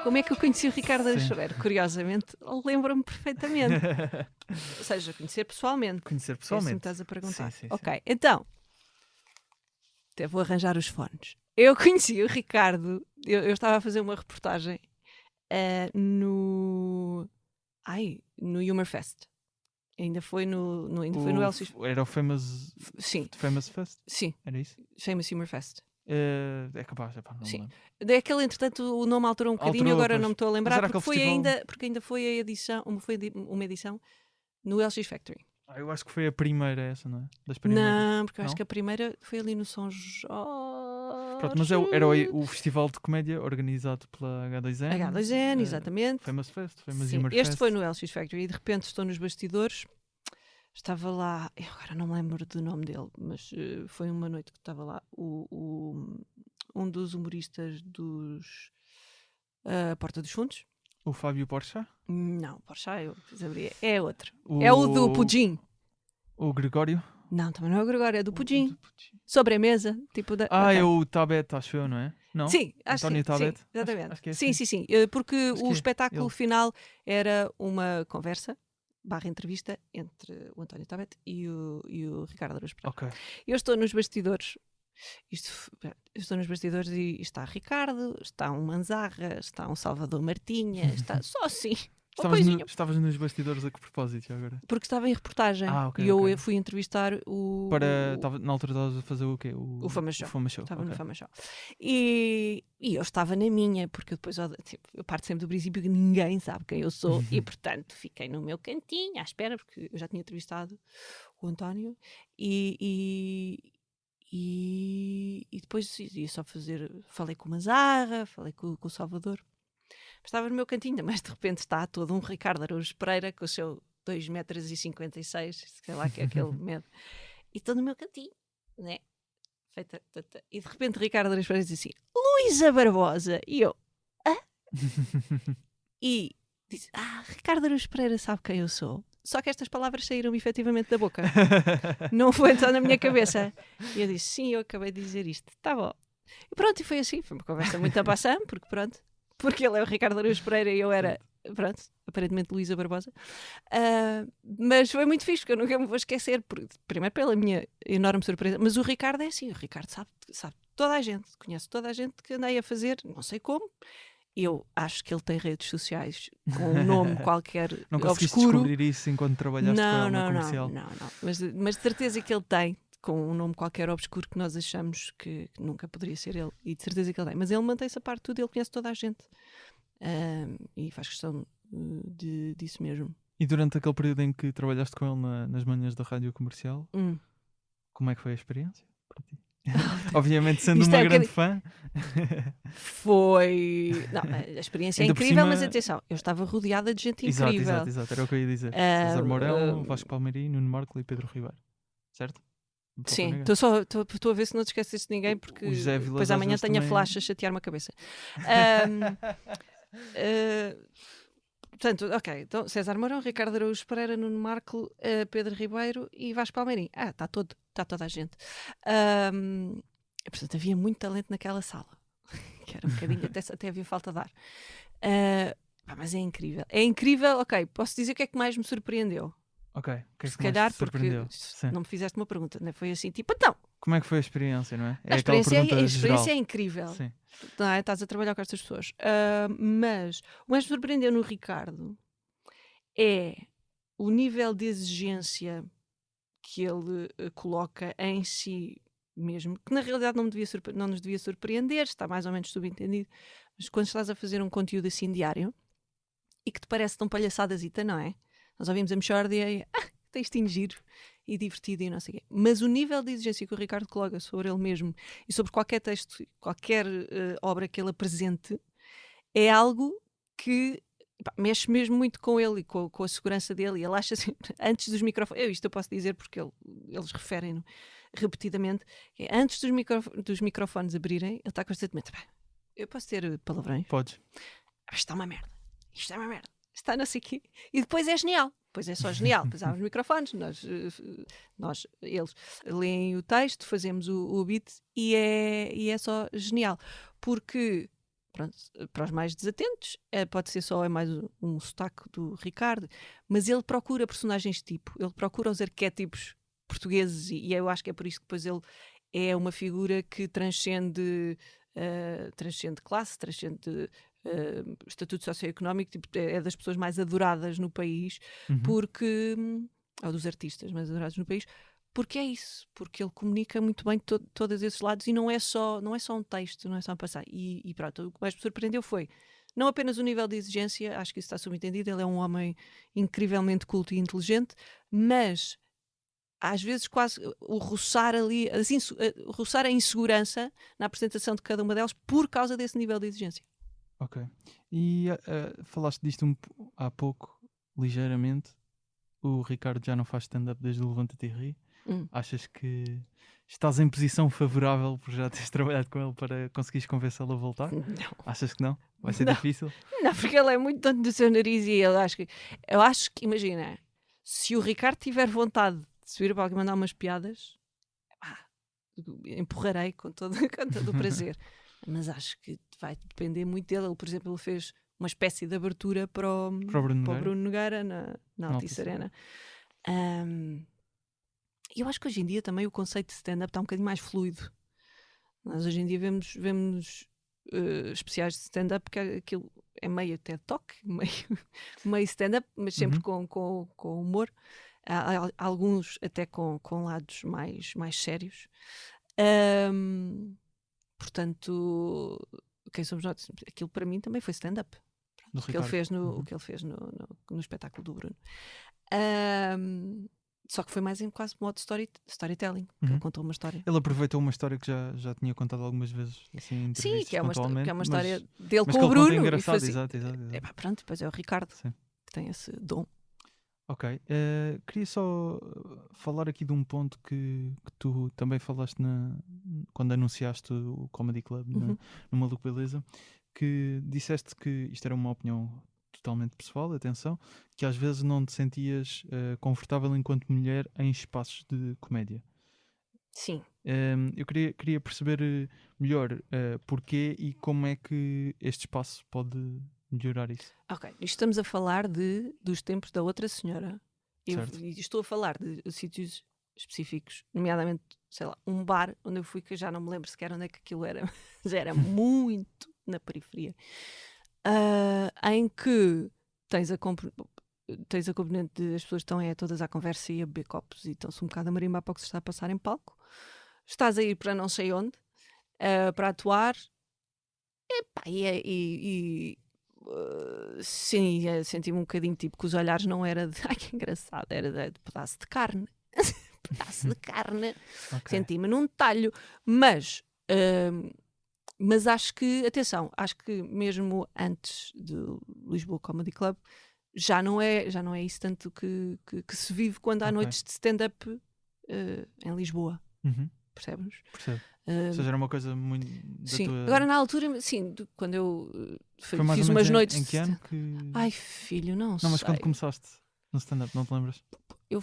Como é que eu conheci o Ricardo Sim. Araújo? Curiosamente, lembro-me perfeitamente. Ou seja, conhecer pessoalmente. Conhecer É assim que pessoalmente. estás a perguntar. Sim. Ok, então. Até vou arranjar os fones. Eu conheci o Ricardo. Eu estava a fazer uma reportagem no Humor Fest. Ainda foi no LX. Era o Famous Fest? Sim, Era isso? Famous Humor Fest. É capaz, não me Sim. lembro. Daquele, entretanto, o nome alterou um bocadinho, Alterou, agora pois. não me estou a Mas lembrar, era porque aquele festival- ainda foi a edição, uma edição no LX Factory. Eu acho que foi a primeira essa, não é? Das primeiras. Não, porque eu Não? acho que a primeira foi ali no São Jorge. Pronto, mas era o festival de comédia organizado pela H2N. H2N, exatamente. Famous Fest, Famous Sim, Humor este Fest. foi no LX Factory e de repente estou nos bastidores. Estava lá, eu agora não me lembro do nome dele, mas foi uma noite que estava lá um dos humoristas dos Porta dos Fundos. O Fábio Porchat. Não, Porchat, eu abri. É outro. É o do Pudim. O Gregório. Não, também não é o Gregório, é do Pudim. Sobremesa, tipo da. É ok. o Tabet, acho eu, não é? Não? Sim, acho António que Tabet? sim, exatamente. Acho que é sim, assim. sim. Porque Acho que o é espetáculo ele. final era uma conversa / entrevista entre o António Tabet e o Ricardo Araújo Pereira. Ok. Eu estou nos bastidores. Eu estou nos bastidores e está Ricardo, está um Manzarra, está um Salvador Martinha, está só assim. uma coisinha. Estavas nos bastidores a que propósito agora? Porque estava em reportagem Ok, e eu ok. fui entrevistar o. Na altura estavas a fazer o quê? O Fama Show. O Fama Show. Estava ok. no Fama Show. E eu estava na minha, porque eu depois eu parto sempre do princípio que ninguém sabe quem eu sou e, portanto, fiquei no meu cantinho à espera, porque eu já tinha entrevistado o António e depois ia só fazer. Falei com o Manzarra, falei com o Salvador. Mas estava no meu cantinho, mas de repente está todo um Ricardo Araújo Pereira com o seu 2,56 m, sei lá que é aquele medo, e estou no meu cantinho, né? Feita, e de repente Ricardo Araújo Pereira diz assim: Luísa Barbosa! E eu, e disse: Ricardo Araújo Pereira sabe quem eu sou. Só que estas palavras saíram-me efetivamente da boca. Não foi só na minha cabeça. E eu disse: sim, eu acabei de dizer isto. Tá bom. E pronto, e foi assim. Foi uma conversa muito a passar, porque pronto. Porque ele é o Ricardo Araújo Pereira e eu era Pronto, aparentemente Luísa Barbosa. Mas foi muito fixe, porque eu nunca me vou esquecer. Primeiro pela minha enorme surpresa. Mas o Ricardo é assim, o Ricardo sabe toda a gente, conhece toda a gente que andei a fazer, não sei como. Eu acho que ele tem redes sociais com um nome qualquer Não conseguiste obscuro. descobrir isso enquanto trabalhaste com ele na comercial? Não. Mas de certeza que ele tem, com um nome qualquer obscuro que nós achamos que nunca poderia ser ele. E de certeza que ele tem. Mas ele mantém-se a parte de tudo, ele conhece toda a gente. E faz questão disso mesmo. E durante aquele período em que trabalhaste com ele nas manhãs da rádio comercial, como é que foi a experiência para ti? Obviamente, sendo Isto uma é um grande fã. Foi. Não, a experiência é Ainda por incrível, cima- mas atenção, eu estava rodeada de gente incrível. Exato, era o que eu ia dizer. César Mourão, Vasco Palmeirim, Nuno Marco e Pedro Ribeiro. Certo? Não posso Sim, negar. estou a ver se não te esqueces de ninguém, porque O José Vilas depois às amanhã vezes tenho a também- flash a chatear-me a cabeça. Portanto, ok, então César Mourão, Ricardo Araújo Pereira, Nuno Marco, Pedro Ribeiro e Vasco Palmeirim. Está toda a gente. Portanto, havia muito talento naquela sala, que era um bocadinho, até havia falta de ar. Mas é incrível. É incrível, ok, posso dizer o que é que mais me surpreendeu. Ok, o que é Se que mais calhar te porque surpreendeu? Sim. não me fizeste uma pergunta, né? Foi assim, tipo, então, Como é que foi a experiência, não é? a experiência, aquela pergunta geral. é incrível. Sim. Não é? Estás a trabalhar com estas pessoas. Mas o mais me surpreendeu no Ricardo é o nível de exigência que ele coloca em si mesmo, que na realidade não nos devia surpreender, está mais ou menos subentendido, mas quando estás a fazer um conteúdo assim diário e que te parece tão palhaçadazita, não é? Nós ouvimos a Mexórdia e textinho giro e divertido e não sei o quê. Mas o nível de exigência que o Ricardo coloca sobre ele mesmo e sobre qualquer texto, qualquer obra que ele apresente, é algo que mexe mesmo muito com ele e com a segurança dele. E ele acha sempre, antes dos microfones, isto eu posso dizer porque eles referem-no repetidamente, antes dos microfones abrirem, ele está constantemente, eu posso ter palavrões? Podes. Isto é uma merda. Isto é uma merda. Está não sei o quê. E depois é genial. Depois é só genial. Depois há os microfones, eles leem o texto, fazemos o beat e é só genial. Porque, pronto, para os mais desatentos, pode ser só mais um sotaque do Ricardo, mas ele procura personagens tipo, ele procura os arquétipos portugueses e eu acho que é por isso que depois ele é uma figura que transcende classe, transcende estatuto socioeconómico, tipo, é das pessoas mais adoradas no país, porque ou dos artistas mais adorados no país, porque é isso, porque ele comunica muito bem todos esses lados e não é só um texto, não é só um passar. E pronto, o que mais me surpreendeu foi não apenas o nível de exigência, acho que isso está subentendido, ele é um homem incrivelmente culto e inteligente, mas às vezes quase o roçar ali, roçar a insegurança na apresentação de cada uma delas por causa desse nível de exigência. Ok. E falaste disto há pouco, ligeiramente. O Ricardo já não faz stand-up desde o Levanta-te e Ri. Achas que estás em posição favorável por já teres trabalhado com ele para conseguires convencê-lo a voltar? Não. Achas que não? Vai ser Não. difícil? Não, porque ele é muito dono do seu nariz e eu acho que imagina, se o Ricardo tiver vontade de subir para alguém mandar umas piadas, empurrarei com todo o prazer. Mas acho que vai depender muito dele. Ele, por exemplo, ele fez uma espécie de abertura para o Bruno Nogueira na Altice Arena. Eu acho que hoje em dia também o conceito de stand-up está um bocadinho mais fluido. Nós hoje em dia vemos especiais de stand-up que aquilo é meio TED Talk, meio stand-up, mas sempre com humor. Há alguns até com lados mais sérios. Portanto, quem somos nós? Aquilo para mim também foi stand-up. O que ele fez no espetáculo do Bruno. Só que foi mais em quase modo storytelling. Ele contou uma história. Ele aproveitou uma história que já tinha contado algumas vezes, assim, em entrevistas. Sim, que é uma história mas, dele mas com o Bruno. Engraçado, exato. Pronto, depois é o Ricardo, sim, que tem esse dom. Ok. Queria só falar aqui de um ponto que tu também falaste quando anunciaste o Comedy Club no Maluco Beleza, que disseste que isto era uma opinião totalmente pessoal, atenção, que às vezes não te sentias confortável enquanto mulher em espaços de comédia. Sim. Eu queria perceber melhor porquê e como é que este espaço pode melhorar isso. Ok, estamos a falar dos tempos da outra senhora. Certo. E estou a falar de sítios específicos, nomeadamente, sei lá, um bar onde eu fui, que eu já não me lembro sequer onde é que aquilo era, já era muito na periferia, em que tens a componente de as pessoas estão todas à conversa e a beber copos e estão-se um bocado a marimbar para o que se está a passar em palco. Estás a ir para não sei onde, para atuar, epá, sim, senti-me um bocadinho tipo que os olhares não era de ai que engraçado, era de pedaço de carne. Pedaço de carne. Ok. Senti-me num talho. Mas acho que, atenção, acho que mesmo antes do Lisboa Comedy Club já não é isso tanto que se vive quando há Ok. noites de stand-up em Lisboa. Uhum. Percebes? Percebo. Ou seja, era uma coisa muito da Sim, tua... agora na altura, sim, quando eu Foi mais fiz ou menos umas noites em de que ano que... Ai filho, não Não, mas sei. quando começaste no stand-up, não te lembras? Eu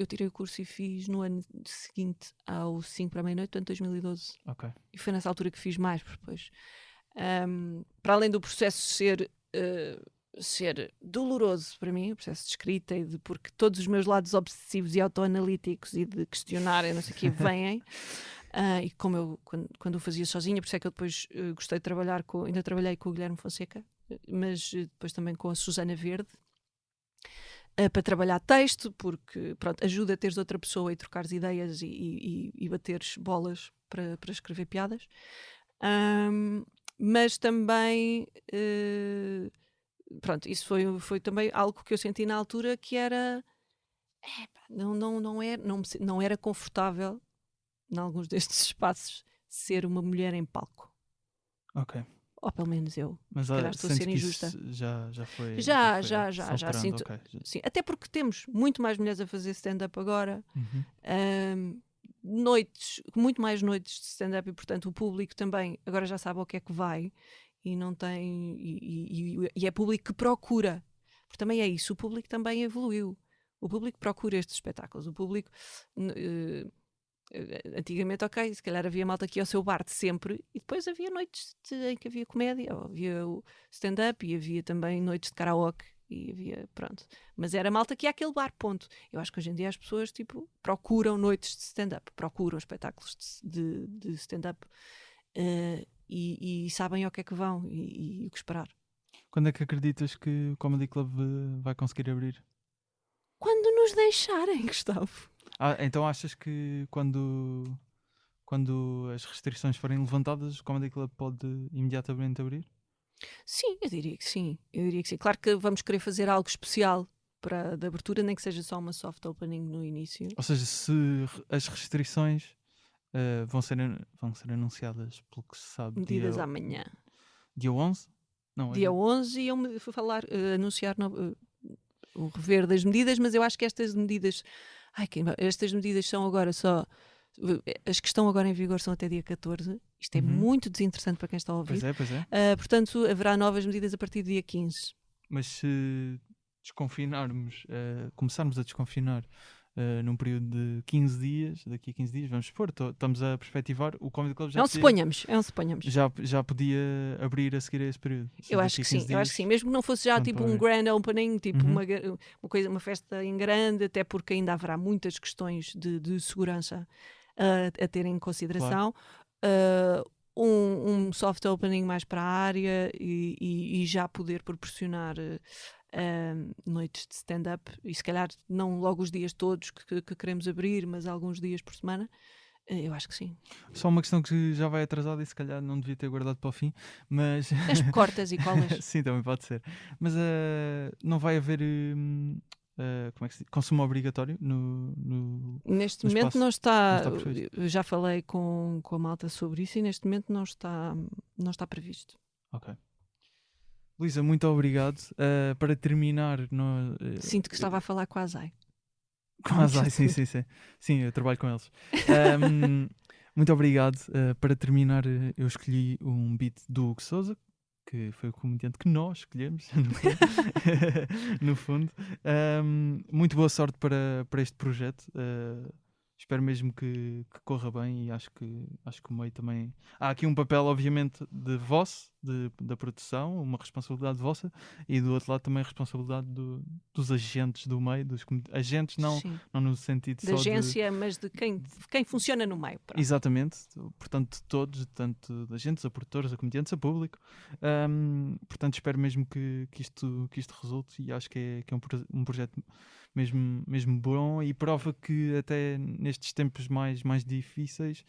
tirei o curso e fiz no ano seguinte ao 5 para a meia-noite, portanto 2012. Ok. E foi nessa altura que fiz mais, porque depois, para além do processo ser doloroso para mim, o processo de escrita e porque todos os meus lados obsessivos e autoanalíticos e de questionar e não sei o que vêm, e como eu, quando eu fazia sozinha, por isso é que eu depois gostei de trabalhar ainda trabalhei com o Guilherme Fonseca, mas depois também com a Susana Verde, para trabalhar texto, porque pronto, ajuda a teres outra pessoa e trocares ideias e bateres bolas para escrever piadas. Mas também pronto, isso foi também algo que eu senti na altura, que era não era confortável em alguns destes espaços ser uma mulher em palco, Ok. ou pelo menos eu. Mas Se calhar estou a sentes ser que injusta. isso já foi... Já se alterando, sinto. ok. Sim, até porque temos muito mais mulheres a fazer stand-up agora, Uhum. muito mais noites de stand-up, e portanto o público também agora já sabe ao que é que vai e não tem e é público que procura, porque também é isso, o público também evoluiu, o público procura estes espetáculos, o público antigamente, ok, se calhar havia malta aqui ao seu bar de sempre, e depois havia noites em que havia comédia, ou havia o stand-up, e havia também noites de karaoke, e havia, pronto. Mas era malta que ia àquele bar, ponto. Eu acho que hoje em dia as pessoas, tipo, procuram noites de stand-up, procuram espetáculos de stand-up, e sabem ao que é que vão, e o que esperar. Quando é que acreditas que o Comedy Club vai conseguir abrir? Quando nos deixarem, Gustavo. Então achas que quando as restrições forem levantadas, o Comedy Club pode imediatamente abrir? Sim, eu diria que sim. Claro que vamos querer fazer algo especial de abertura, nem que seja só uma soft opening no início. Ou seja, se as restrições vão ser anunciadas, pelo que se sabe, Medidas amanhã. dia 11? Não, Dia 11 iam falar, anunciar o rever das medidas, mas eu acho que estas medidas são agora só... As que estão agora em vigor são até dia 14. Isto é muito desinteressante para quem está a ouvir. Pois é. Portanto, haverá novas medidas a partir do dia 15. Mas se desconfinarmos, começarmos a desconfinar num período de 15 dias, daqui a 15 dias, vamos supor, estamos a perspectivar, o Comedy Club já suponhamos. já podia abrir a seguir a esse período. Eu acho que sim, mesmo que não fosse já tipo um grand opening, tipo uma festa em grande, até porque ainda haverá muitas questões de segurança a ter em consideração. Claro. Um soft opening mais para a área e já poder proporcionar noites de stand-up, e se calhar não logo os dias todos que queremos abrir, mas alguns dias por semana. Eu acho que sim. Só uma questão que já vai atrasada e se calhar não devia ter guardado para o fim, mas... As cortas e colas. Sim, também pode ser. Mas não vai haver como é que se diz? Consumo obrigatório neste no momento espaço? não está previsto. Já falei com a malta sobre isso e neste momento não está previsto. Ok. Luísa, muito obrigado. Para terminar... Sinto que estava a falar com a Azai. Com a Azai, sim. Sim, eu trabalho com eles. Muito obrigado. Para terminar, eu escolhi um beat do Hugo Souza, que foi o comediante que nós escolhemos, no fundo. Muito boa sorte para este projeto. Espero mesmo que corra bem, e acho que o meio também... Há aqui um papel, obviamente, da produção, uma responsabilidade vossa, e do outro lado também a responsabilidade dos agentes do meio, dos agentes, não no sentido da só agência, mas de quem funciona no meio. Pronto. Exatamente, portanto todos, tanto agentes, a produtores, a comediantes, a público. Portanto espero mesmo que isto resulte, e acho que é um projeto mesmo bom, e prova que até nestes tempos mais difíceis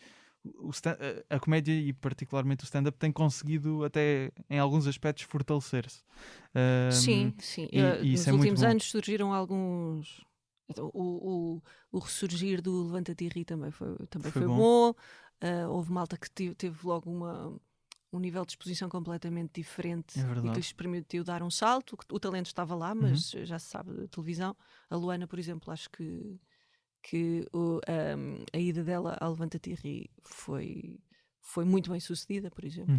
a comédia, e particularmente o stand-up, tem conseguido até em alguns aspectos fortalecer-se. Sim. Nos últimos anos surgiram alguns. O ressurgir do Levanta-te e Ri também foi bom. Houve malta que teve logo um nível de exposição completamente diferente, e que lhes permitiu dar um salto. O talento estava lá, mas já se sabe da televisão. A Luana, por exemplo, acho que a ida dela ao Levanta-te e Ri foi muito bem sucedida, por exemplo.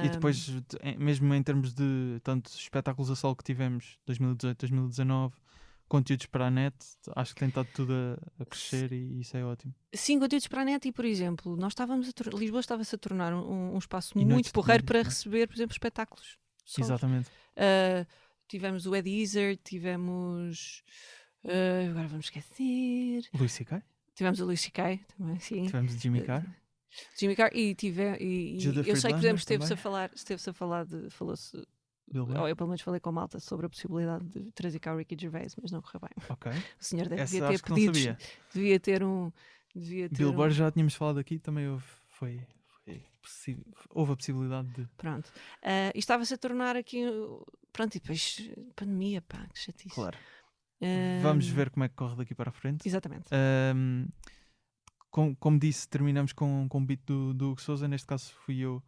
E depois, mesmo em termos de tanto espetáculos a solo que tivemos 2018, 2019, conteúdos para a net, acho que tem estado tudo a crescer, e isso é ótimo. Sim, conteúdos para a net, e por exemplo, Lisboa estava-se a tornar um espaço muito porreiro para receber, por exemplo, espetáculos solos. Exatamente. Tivemos o Eddie Izzard, tivemos... agora vamos esquecer. Louis C.K. Tivemos o Louis C.K. também, sim. Tivemos o Jimmy Carr. E eu sei que, por exemplo, esteve-se a falar falou-se, ou eu pelo menos falei com a malta sobre a possibilidade de trazer cá o Ricky Gervais, mas não correu bem. Ok. O senhor devia Essa ter acho que não pedidos, sabia. devia ter Billboard já tínhamos falado aqui, também houve a possibilidade de... Pronto. E estava-se a tornar aqui, pronto, e depois pandemia, pá, que chatice. Claro. Vamos ver como é que corre daqui para a frente. Exatamente. Como disse, terminamos com um beat do Hugo Sousa. Neste caso fui eu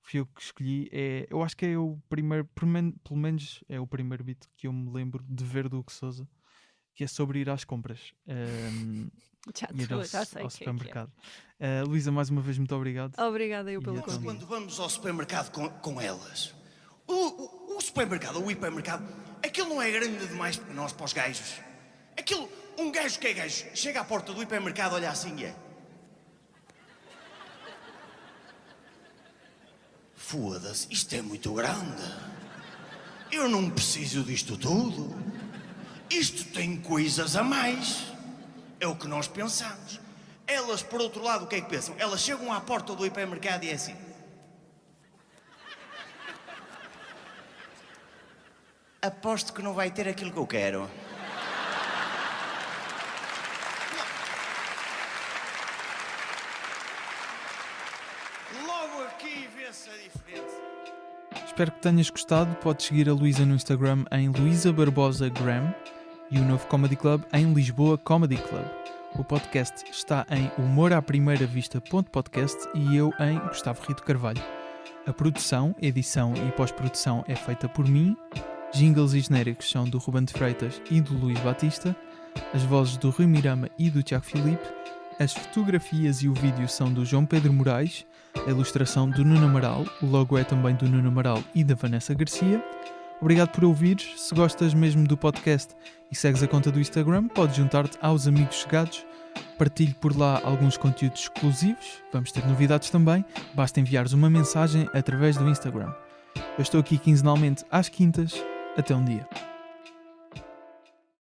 que escolhi. Eu acho que é o primeiro, pelo menos é o primeiro beat que eu me lembro de ver do Hugo Sousa, que é sobre ir às compras. Já sei ao que supermercado. Luísa, mais uma vez, muito obrigado. Obrigada eu pelo convite. Quando vamos ao supermercado com elas, o supermercado, o hipermercado, aquilo não é grande demais para nós, para os gajos. Aquilo, um gajo que é gajo, chega à porta do hipermercado, olha assim e é: foda-se, isto é muito grande. Eu não preciso disto tudo. Isto tem coisas a mais. É o que nós pensamos. Elas, por outro lado, o que é que pensam? Elas chegam à porta do hipermercado e é assim: aposto que não vai ter aquilo que eu quero. Logo aqui vê-se a diferença. Espero que tenhas gostado. Podes seguir a Luísa no Instagram em Luísa Barbosa Graham, e o Novo Comedy Club em Lisboa Comedy Club. O podcast está em humoraprimeira-vista.podcast e eu em Gustavo Rito Carvalho. A produção, edição e pós-produção é feita por mim. Jingles e genéricos são do Ruben de Freitas e do Luís Batista. As vozes do Rui Mirama e do Tiago Filipe. As fotografias e o vídeo são do João Pedro Moraes. A ilustração do Nuno Amaral. O logo é também do Nuno Amaral e da Vanessa Garcia. Obrigado por ouvires. Se gostas mesmo do podcast e segues a conta do Instagram, podes juntar-te aos amigos chegados. Partilhe por lá alguns conteúdos exclusivos. Vamos ter novidades também. Basta enviares uma mensagem através do Instagram. Eu estou aqui quinzenalmente às quintas. Até um dia.